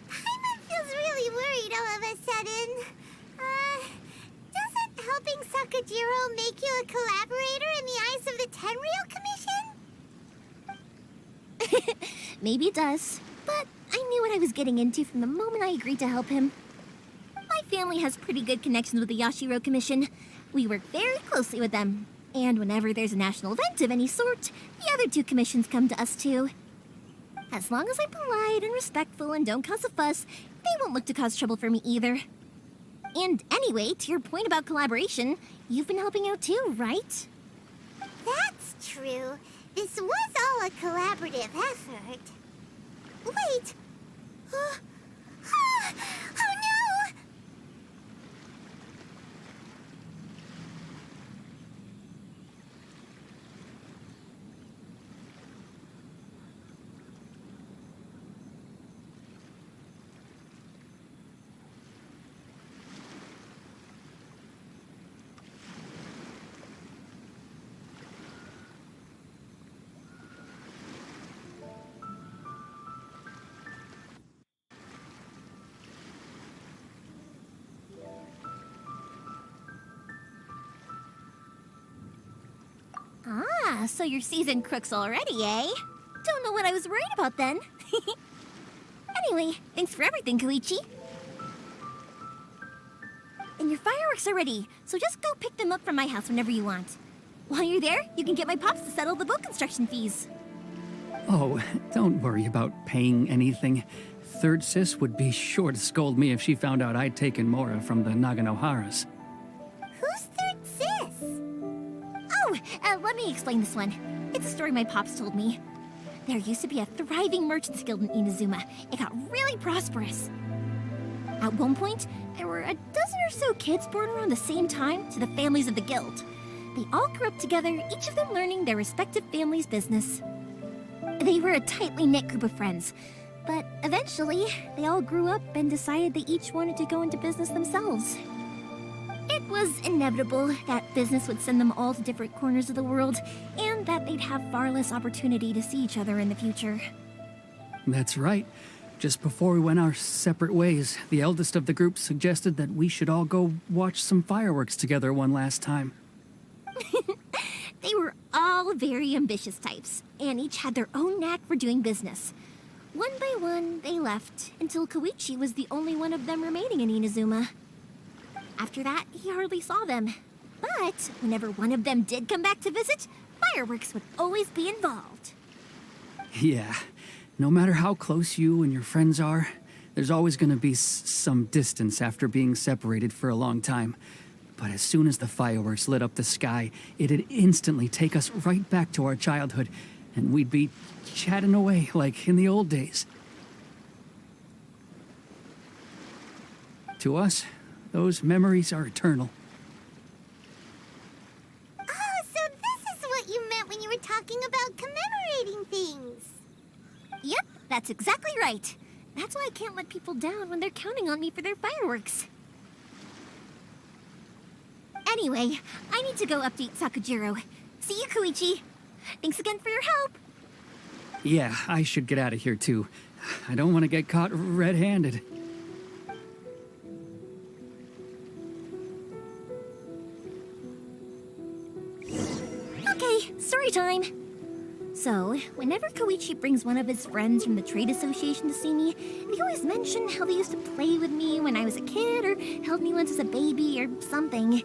Paimon feels really worried all of a sudden. Doesn't helping Sakajiro make you a collaborator in the eyes of the Tenryou Commission? Maybe it does, but I knew what I was getting into from the moment I agreed to help him. My family has pretty good connections with the Yashiro Commission. We work very closely with them, and whenever there's a national event of any sort, the other two commissions come to us too. As long as I'm polite and respectful and don't cause a fuss, they won't look to cause trouble for me either. And anyway, to your point about collaboration, you've been helping out too, right? That's true. This was all a collaborative effort. Wait! Oh no! Ah, so you're seasoned crooks already, eh? Don't know what I was worried about then. Anyway, thanks for everything, Koichi. And your fireworks are ready, so just go pick them up from my house whenever you want. While you're there, you can get my pops to settle the boat construction fees. Oh, don't worry about paying anything. Third Sis would be sure to scold me if she found out I'd taken Mora from the Naganoharas. Who's Third Sis? Oh, let me explain this one. It's a story my pops told me. There used to be a thriving merchants guild in Inazuma. It got really prosperous. At one point, there were a dozen or so kids born around the same time to the families of the guild. They all grew up together, each of them learning their respective family's business. They were a tightly knit group of friends, but eventually, they all grew up and decided they each wanted to go into business themselves. It was inevitable that business would send them all to different corners of the world, and that they'd have far less opportunity to see each other in the future. That's right. Just before we went our separate ways, the eldest of the group suggested that we should all go watch some fireworks together one last time. They were all very ambitious types, and each had their own knack for doing business. One by one, they left, until Koichi was the only one of them remaining in Inazuma. After that, he hardly saw them. But whenever one of them did come back to visit, fireworks would always be involved. Yeah, no matter how close you and your friends are, there's always going to be some distance after being separated for a long time. But as soon as the fireworks lit up the sky, it'd instantly take us right back to our childhood. and we'd be chatting away like in the old days. To us, those memories are eternal. Oh, so this is what you meant when you were talking about commemorating things. Yep, that's exactly right. That's why I can't let people down when they're counting on me for their fireworks. Anyway, I need to go update Sakujiro. See you, Koichi. Thanks again for your help. Yeah, I should get out of here too. I don't want to get caught red-handed. Okay, story time. So, whenever Koichi brings one of his friends from the trade association to see me, they always mention how they used to play with me when I was a kid or held me once as a baby or something.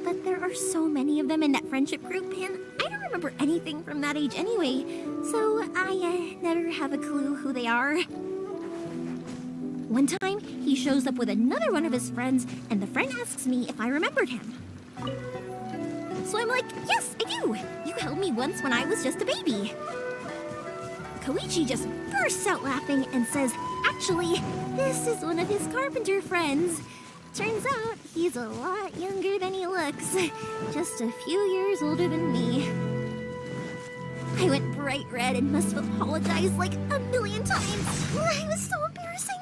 But there are so many of them in that friendship group, and I don't remember anything from that age anyway, so I never have a clue who they are. One time, he shows up with another one of his friends, and the friend asks me if I remembered him. So I'm like, yes, I do! You held me once when I was just a baby. Koichi just bursts out laughing and says, actually, this is one of his carpenter friends. Turns out, he's a lot younger than he looks. Just a few years older than me. I went bright red and must have apologized like a million times. It was so embarrassing.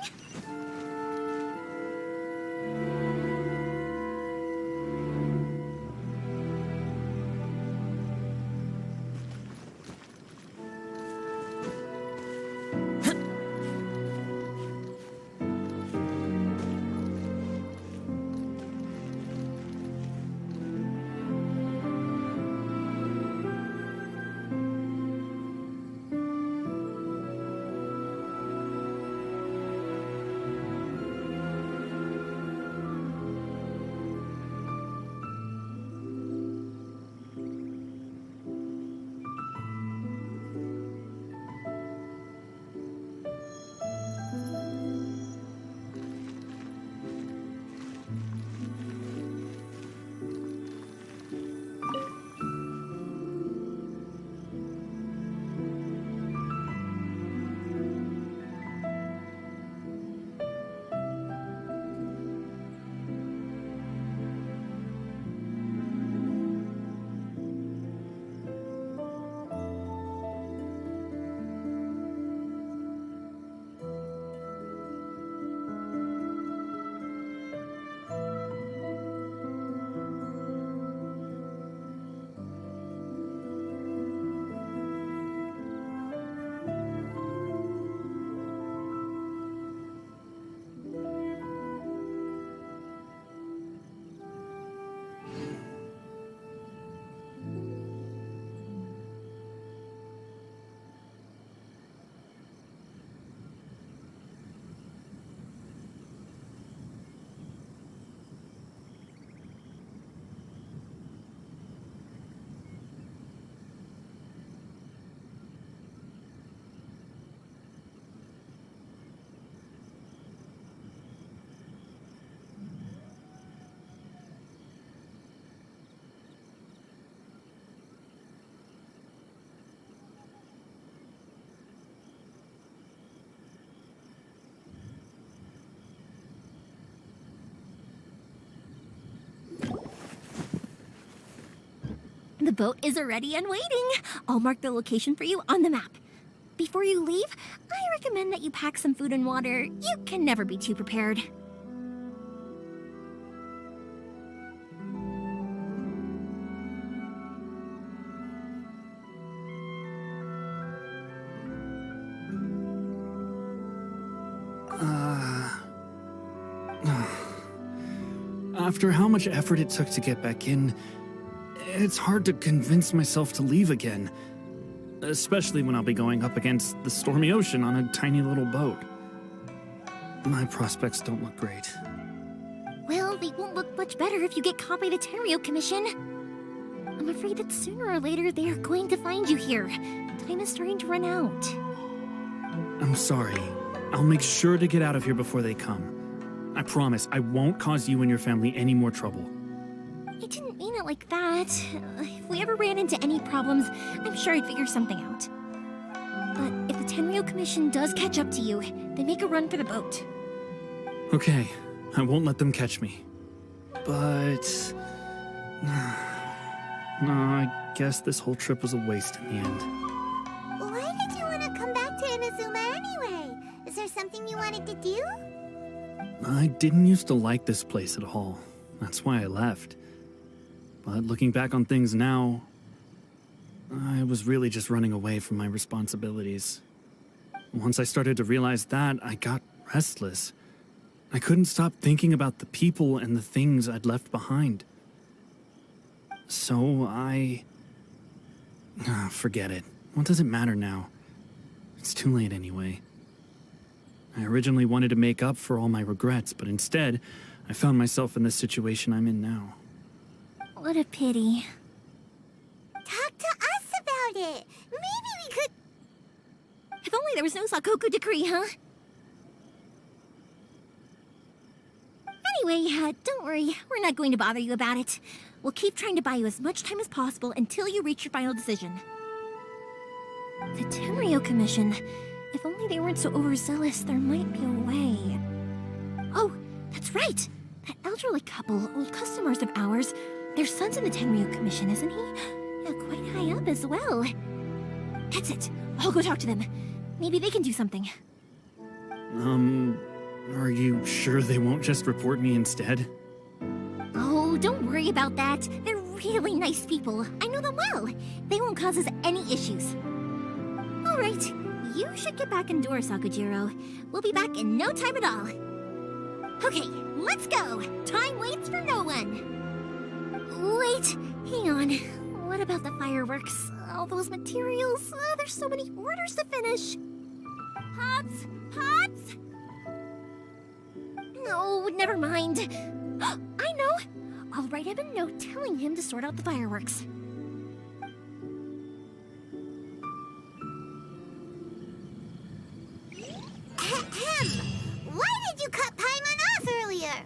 The boat is ready and waiting. I'll mark the location for you on the map. Before you leave, I recommend that you pack some food and water. You can never be too prepared. After how much effort it took to get back in, it's hard to convince myself to leave again. Especially when I'll be going up against the stormy ocean on a tiny little boat. My prospects don't look great. Well, they won't look much better if you get caught by the Tenryou Commission. I'm afraid that sooner or later they are going to find you here. Time is starting to run out. I'm sorry. I'll make sure to get out of here before they come. I promise I won't cause you and your family any more trouble. I didn't mean it like that. If we ever ran into any problems, I'm sure I'd figure something out. But if the Tenryo Commission does catch up to you, then make a run for the boat. Okay, I won't let them catch me. But... no, I guess this whole trip was a waste in the end. Why did you want to come back to Inazuma anyway? Is there something you wanted to do? I didn't used to like this place at all. That's why I left. But looking back on things now, I was really just running away from my responsibilities. Once I started to realize that, I got restless. I couldn't stop thinking about the people and the things I'd left behind. So forget it. What does it matter now? It's too late anyway. I originally wanted to make up for all my regrets, but instead, I found myself in the situation I'm in now. What a pity. Talk to us about it. Maybe we could... If only there was no Sakoku decree, huh? Anyway, don't worry. We're not going to bother you about it. We'll keep trying to buy you as much time as possible until you reach your final decision. The Tenryo Commission. If only they weren't so overzealous, there might be a way. Oh, that's right! That elderly couple, old customers of ours, their son's in the Tenryo Commission, isn't he? Yeah, quite high up as well. That's it. I'll go talk to them. Maybe they can do something. Are you sure they won't just report me instead? Oh, don't worry about that. They're really nice people. I know them well. They won't cause us any issues. All right. You should get back indoors, Sakujiro. We'll be back in no time at all. Okay, let's go. Time waits for no one. Wait, hang on. What about the fireworks? All those materials? There's so many orders to finish. Pops? Pops? No, never mind. I know. I'll write him a note telling him to sort out the fireworks. Why did you cut Paimon off earlier?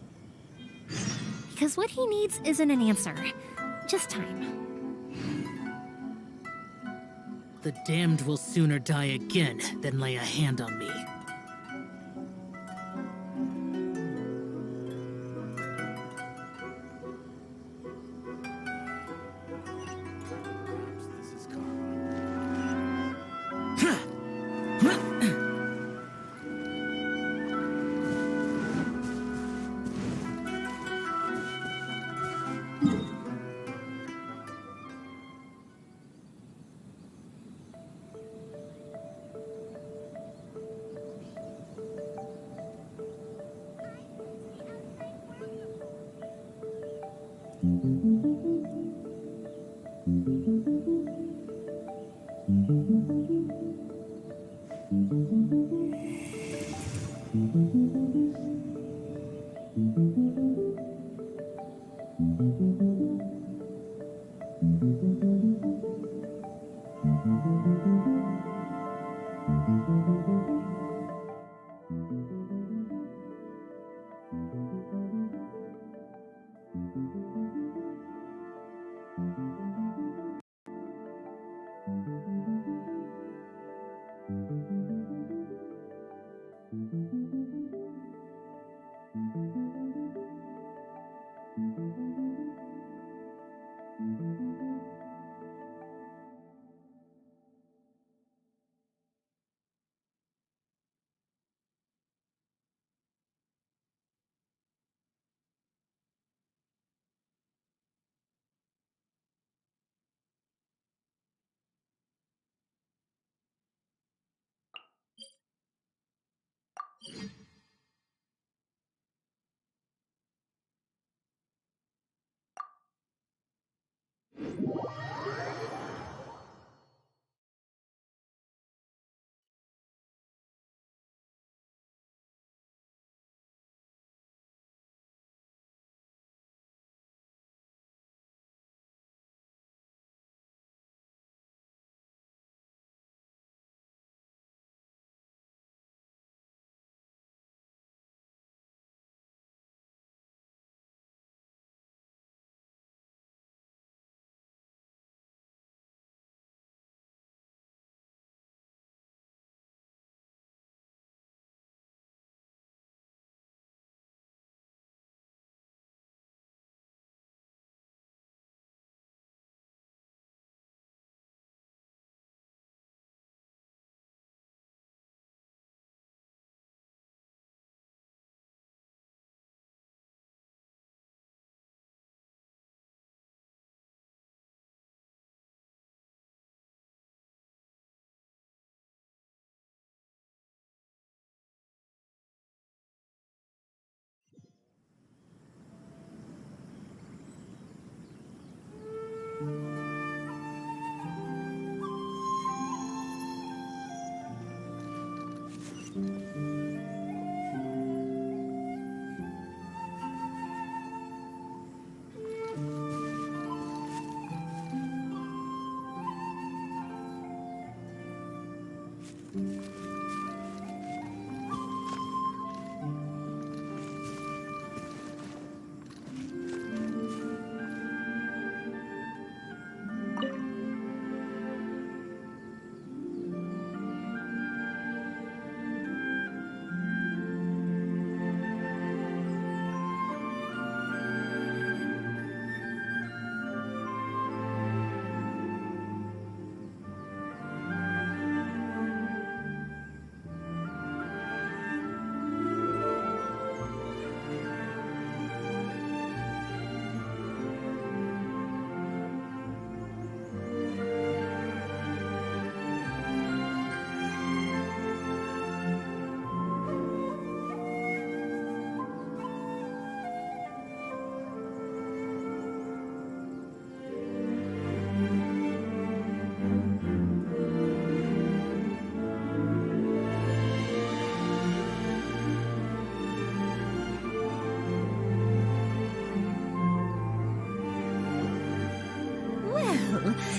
Because what he needs isn't an answer, just time. The damned will sooner die again than lay a hand on me.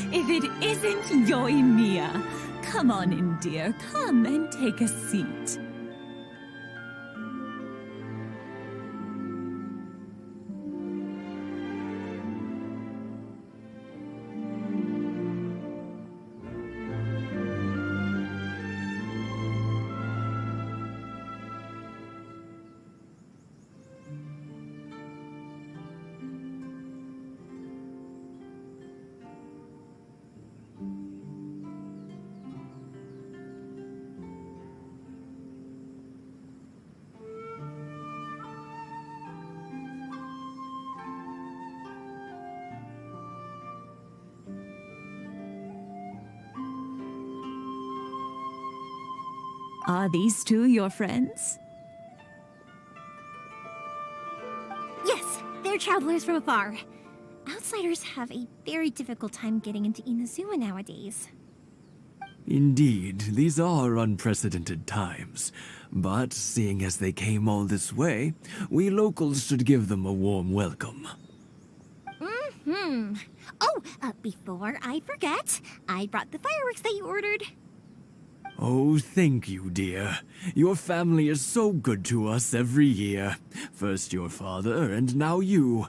If it isn't Yoimiya! Come on in, dear. Come and take a seat. Are these two your friends? Yes, they're travelers from afar. Outsiders have a very difficult time getting into INAZUMA nowadays. Indeed, these are unprecedented times. But seeing as they came all this way, we locals should give them a warm welcome. Mm-hmm. Oh, before I forget, I brought the fireworks that you ordered. Oh, thank you, dear. Your family is so good to us every year. First your father, and now you.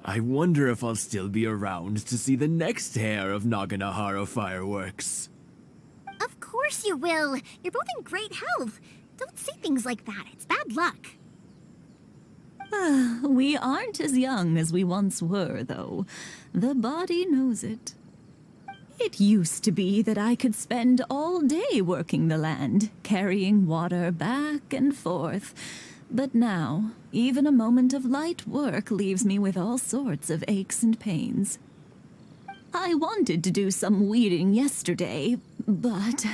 I wonder if I'll still be around to see the next hair of Naganohara fireworks. Of course you will. You're both in great health. Don't say things like that. It's bad luck. We aren't as young as we once were, though. The body knows it. It used to be that I could spend all day working the land, carrying water back and forth. But now, even a moment of light work leaves me with all sorts of aches and pains. I wanted to do some weeding yesterday, but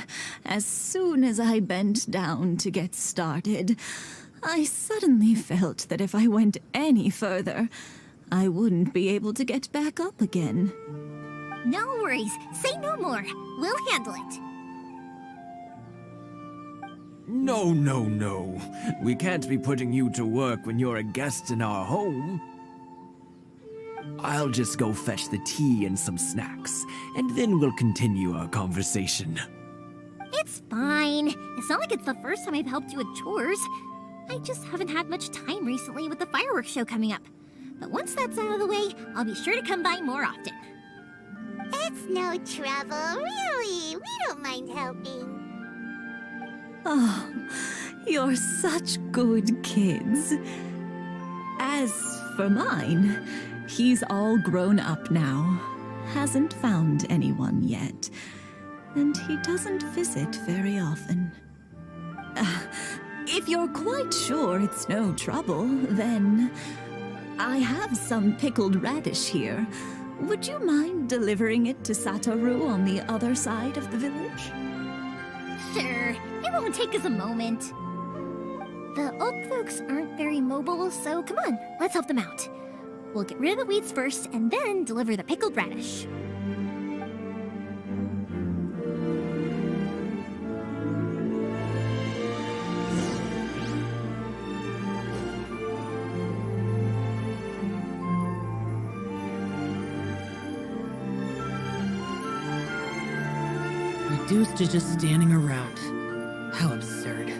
as soon as I bent down to get started, I suddenly felt that if I went any further, I wouldn't be able to get back up again. No worries. Say no more. We'll handle it. No, no, no. We can't be putting you to work when you're a guest in our home. I'll just go fetch the tea and some snacks, and then we'll continue our conversation. It's fine. It's not like it's the first time I've helped you with chores. I just haven't had much time recently with the fireworks show coming up. But once that's out of the way, I'll be sure to come by more often. It's no trouble, really. We don't mind helping. Oh, you're such good kids. As for mine, he's all grown up now. Hasn't found anyone yet. And he doesn't visit very often. If you're quite sure it's no trouble, then I have some pickled radish here. Would you mind delivering it to Satoru on the other side of the village? Sure, it won't take us a moment. The old folks aren't very mobile, so come on, let's help them out. We'll get rid of the weeds first, and then deliver the pickled radish. reduced to just standing around. How absurd.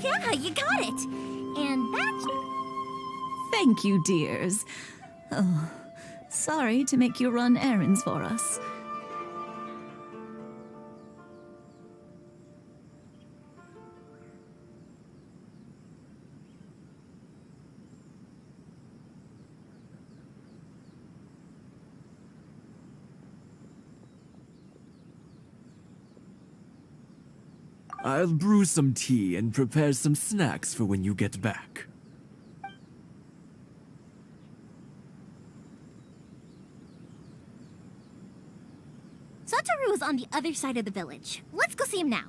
Yeah, you got it. And that's... Thank you, dears. Oh, sorry to make you run errands for us. I'll brew some tea and prepare some snacks for when you get back. Satoru is on the other side of the village. Let's go see him now.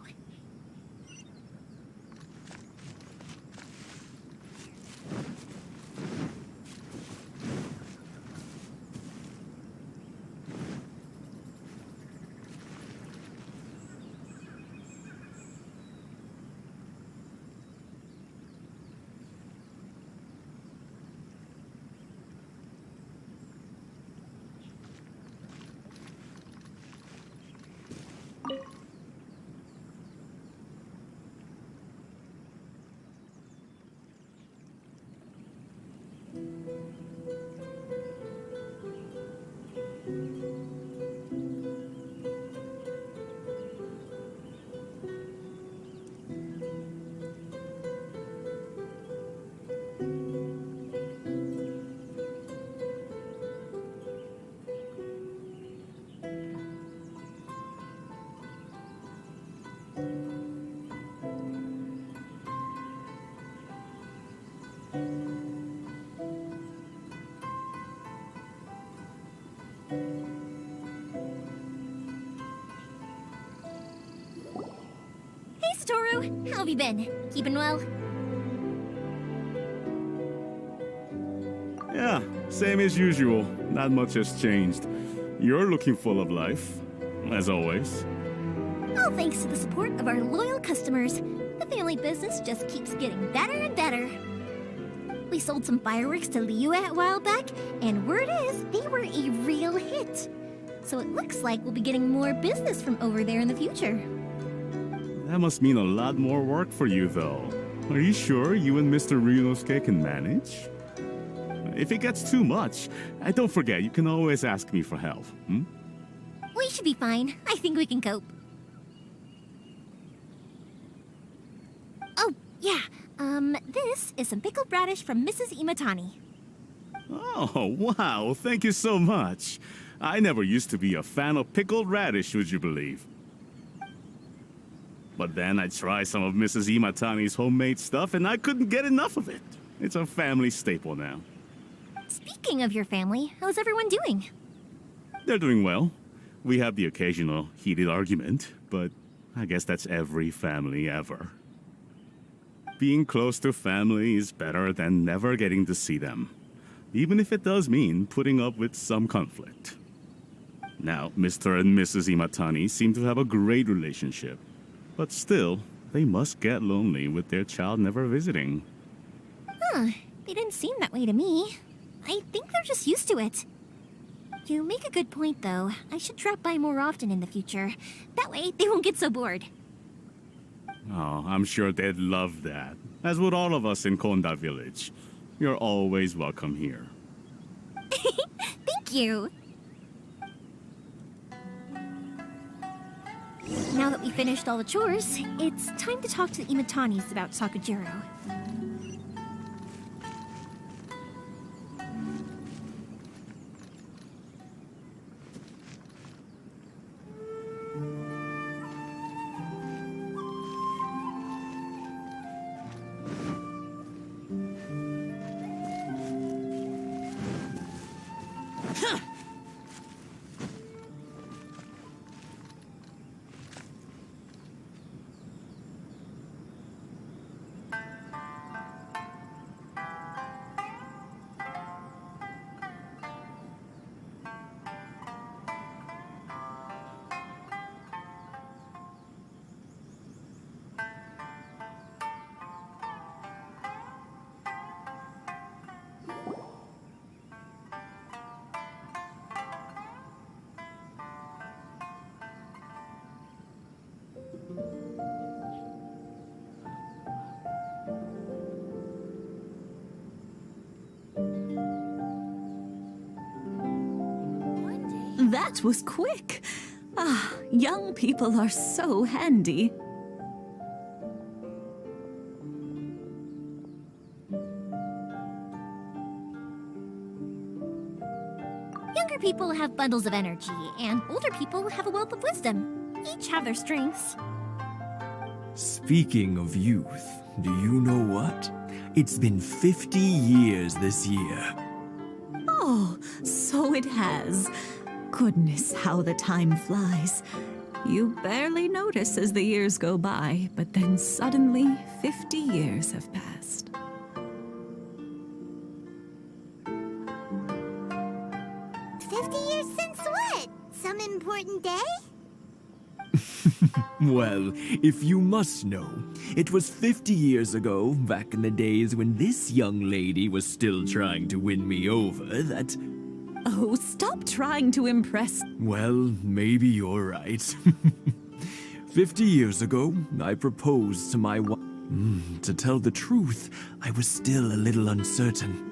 Hey, Satoru. How have you been? Keeping well? Yeah, same as usual. Not much has changed. You're looking full of life, as always. All thanks to the support of our loyal customers, the family business just keeps getting better and better. We sold some fireworks to Liu a while back, and word is they were a real hit. So it looks like we'll be getting more business from over there in the future. That must mean a lot more work for you, though. Are you sure you and Mr. Ryunosuke can manage? If it gets too much, don't forget, you can always ask me for help, hmm? We should be fine. I think we can cope. Oh, yeah. This is some pickled radish from Mrs. Imatani. Oh, wow, thank you so much. I never used to be a fan of pickled radish, would you believe? But then I tried some of Mrs. Imatani's homemade stuff and I couldn't get enough of it. It's a family staple now. Speaking of your family, how's everyone doing? They're doing well. We have the occasional heated argument, but I guess that's every family ever. Being close to family is better than never getting to see them, even if it does mean putting up with some conflict. Now, Mr. and Mrs. Imatani seem to have a great relationship, but still, they must get lonely with their child never visiting. Huh, they didn't seem that way to me. I think they're just used to it. You make a good point, though. I should drop by more often in the future. That way, they won't get so bored. Oh, I'm sure they'd love that, as would all of us in Konda Village. You're always welcome here. Thank you! Now that we finished all the chores, it's time to talk to the Imatanis about Sakujiro. That was quick. Ah, young people are so handy. Younger people have bundles of energy, and older people have a wealth of wisdom. Each have their strengths. Speaking of youth, do you know what? It's been 50 years this year. Oh, so it has. Goodness, how the time flies. You barely notice as the years go by, but then suddenly 50 years have passed. Since what? Some important day? Well, if you must know, it was 50 years ago, back in the days when this young lady was still trying to win me over, that... Oh, stop trying to impress. Well, maybe you're right. 50 years ago, I proposed to my wife. To tell the truth, I was still a little uncertain.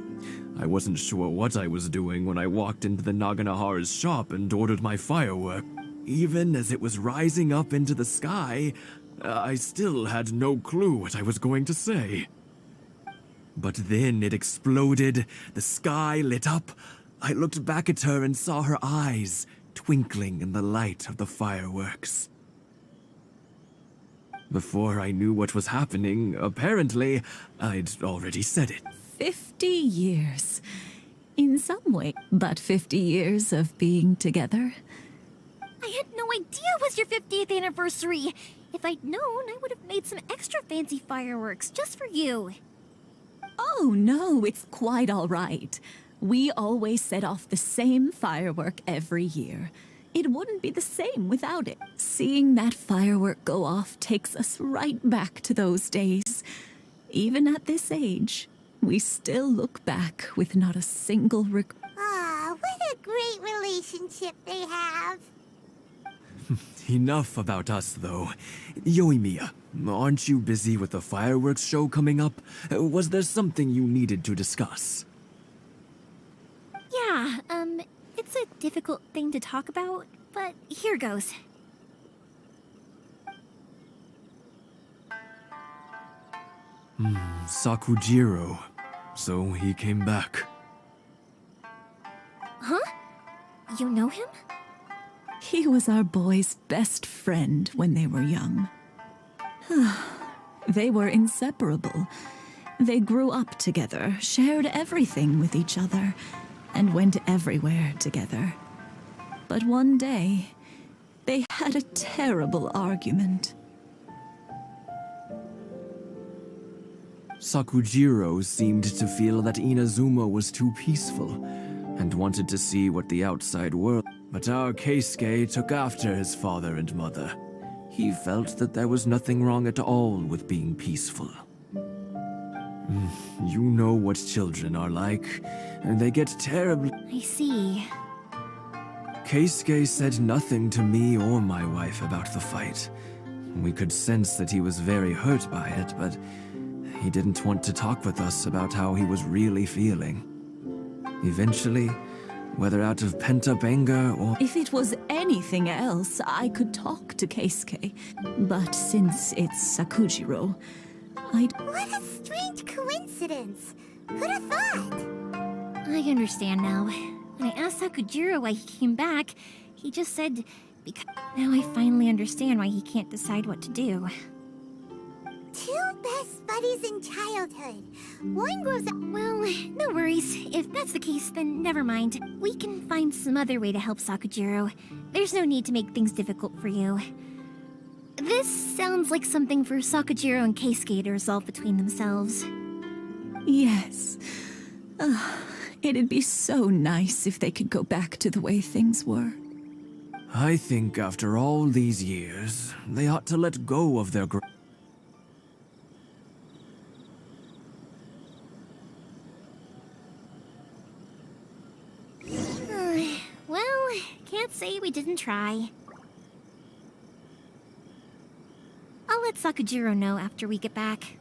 I wasn't sure what I was doing when I walked into the Naganahara's shop and ordered my firework. Even as it was rising up into the sky, I still had no clue what I was going to say. But then it exploded, the sky lit up. I looked back at her and saw her eyes twinkling in the light of the fireworks. Before I knew what was happening, apparently, I'd already said it. 50 years. In some way, but 50 years of being together. I had no idea it was your 50th anniversary. If I'd known, I would have made some extra fancy fireworks just for you. Oh, no, it's quite all right. We always set off the same firework every year. It wouldn't be the same without it. Seeing that firework go off takes us right back to those days. Even at this age, we still look back with not a single regret. Ah, what a great relationship they have. Enough about us, though. Yoimiya, aren't you busy with the fireworks show coming up? Was there something you needed to discuss? Yeah, it's a difficult thing to talk about, but here goes. Sakujiro. So he came back. Huh? You know him? He was our boy's best friend when they were young. They were inseparable. They grew up together, shared everything with each other, and went everywhere together. But one day, they had a terrible argument. Sakujiro seemed to feel that Inazuma was too peaceful, and wanted to see what the outside world... But our Keisuke took after his father and mother. He felt that there was nothing wrong at all with being peaceful. You know what children are like, and they get terribly... I see. Keisuke said nothing to me or my wife about the fight. We could sense that he was very hurt by it, but he didn't want to talk with us about how he was really feeling. Eventually, whether out of pent-up anger or... If it was anything else, I could talk to Keisuke. But since it's Sakujiro, I'd... What a strange coincidence. Who'd have thought? I understand now. When I asked Sakujiro why he came back, he just said, because... Now I finally understand why he can't decide what to do. Two best buddies in childhood. One grows up... Well, no worries. If that's the case, then never mind. We can find some other way to help Sakujiro. There's no need to make things difficult for you. This sounds like something for Sakujiro and Keisuke to resolve between themselves. Yes. It'd be so nice if they could go back to the way things were. I think after all these years, they ought to let go of their... Well, can't say we didn't try. I'll let Sakujiro know after we get back.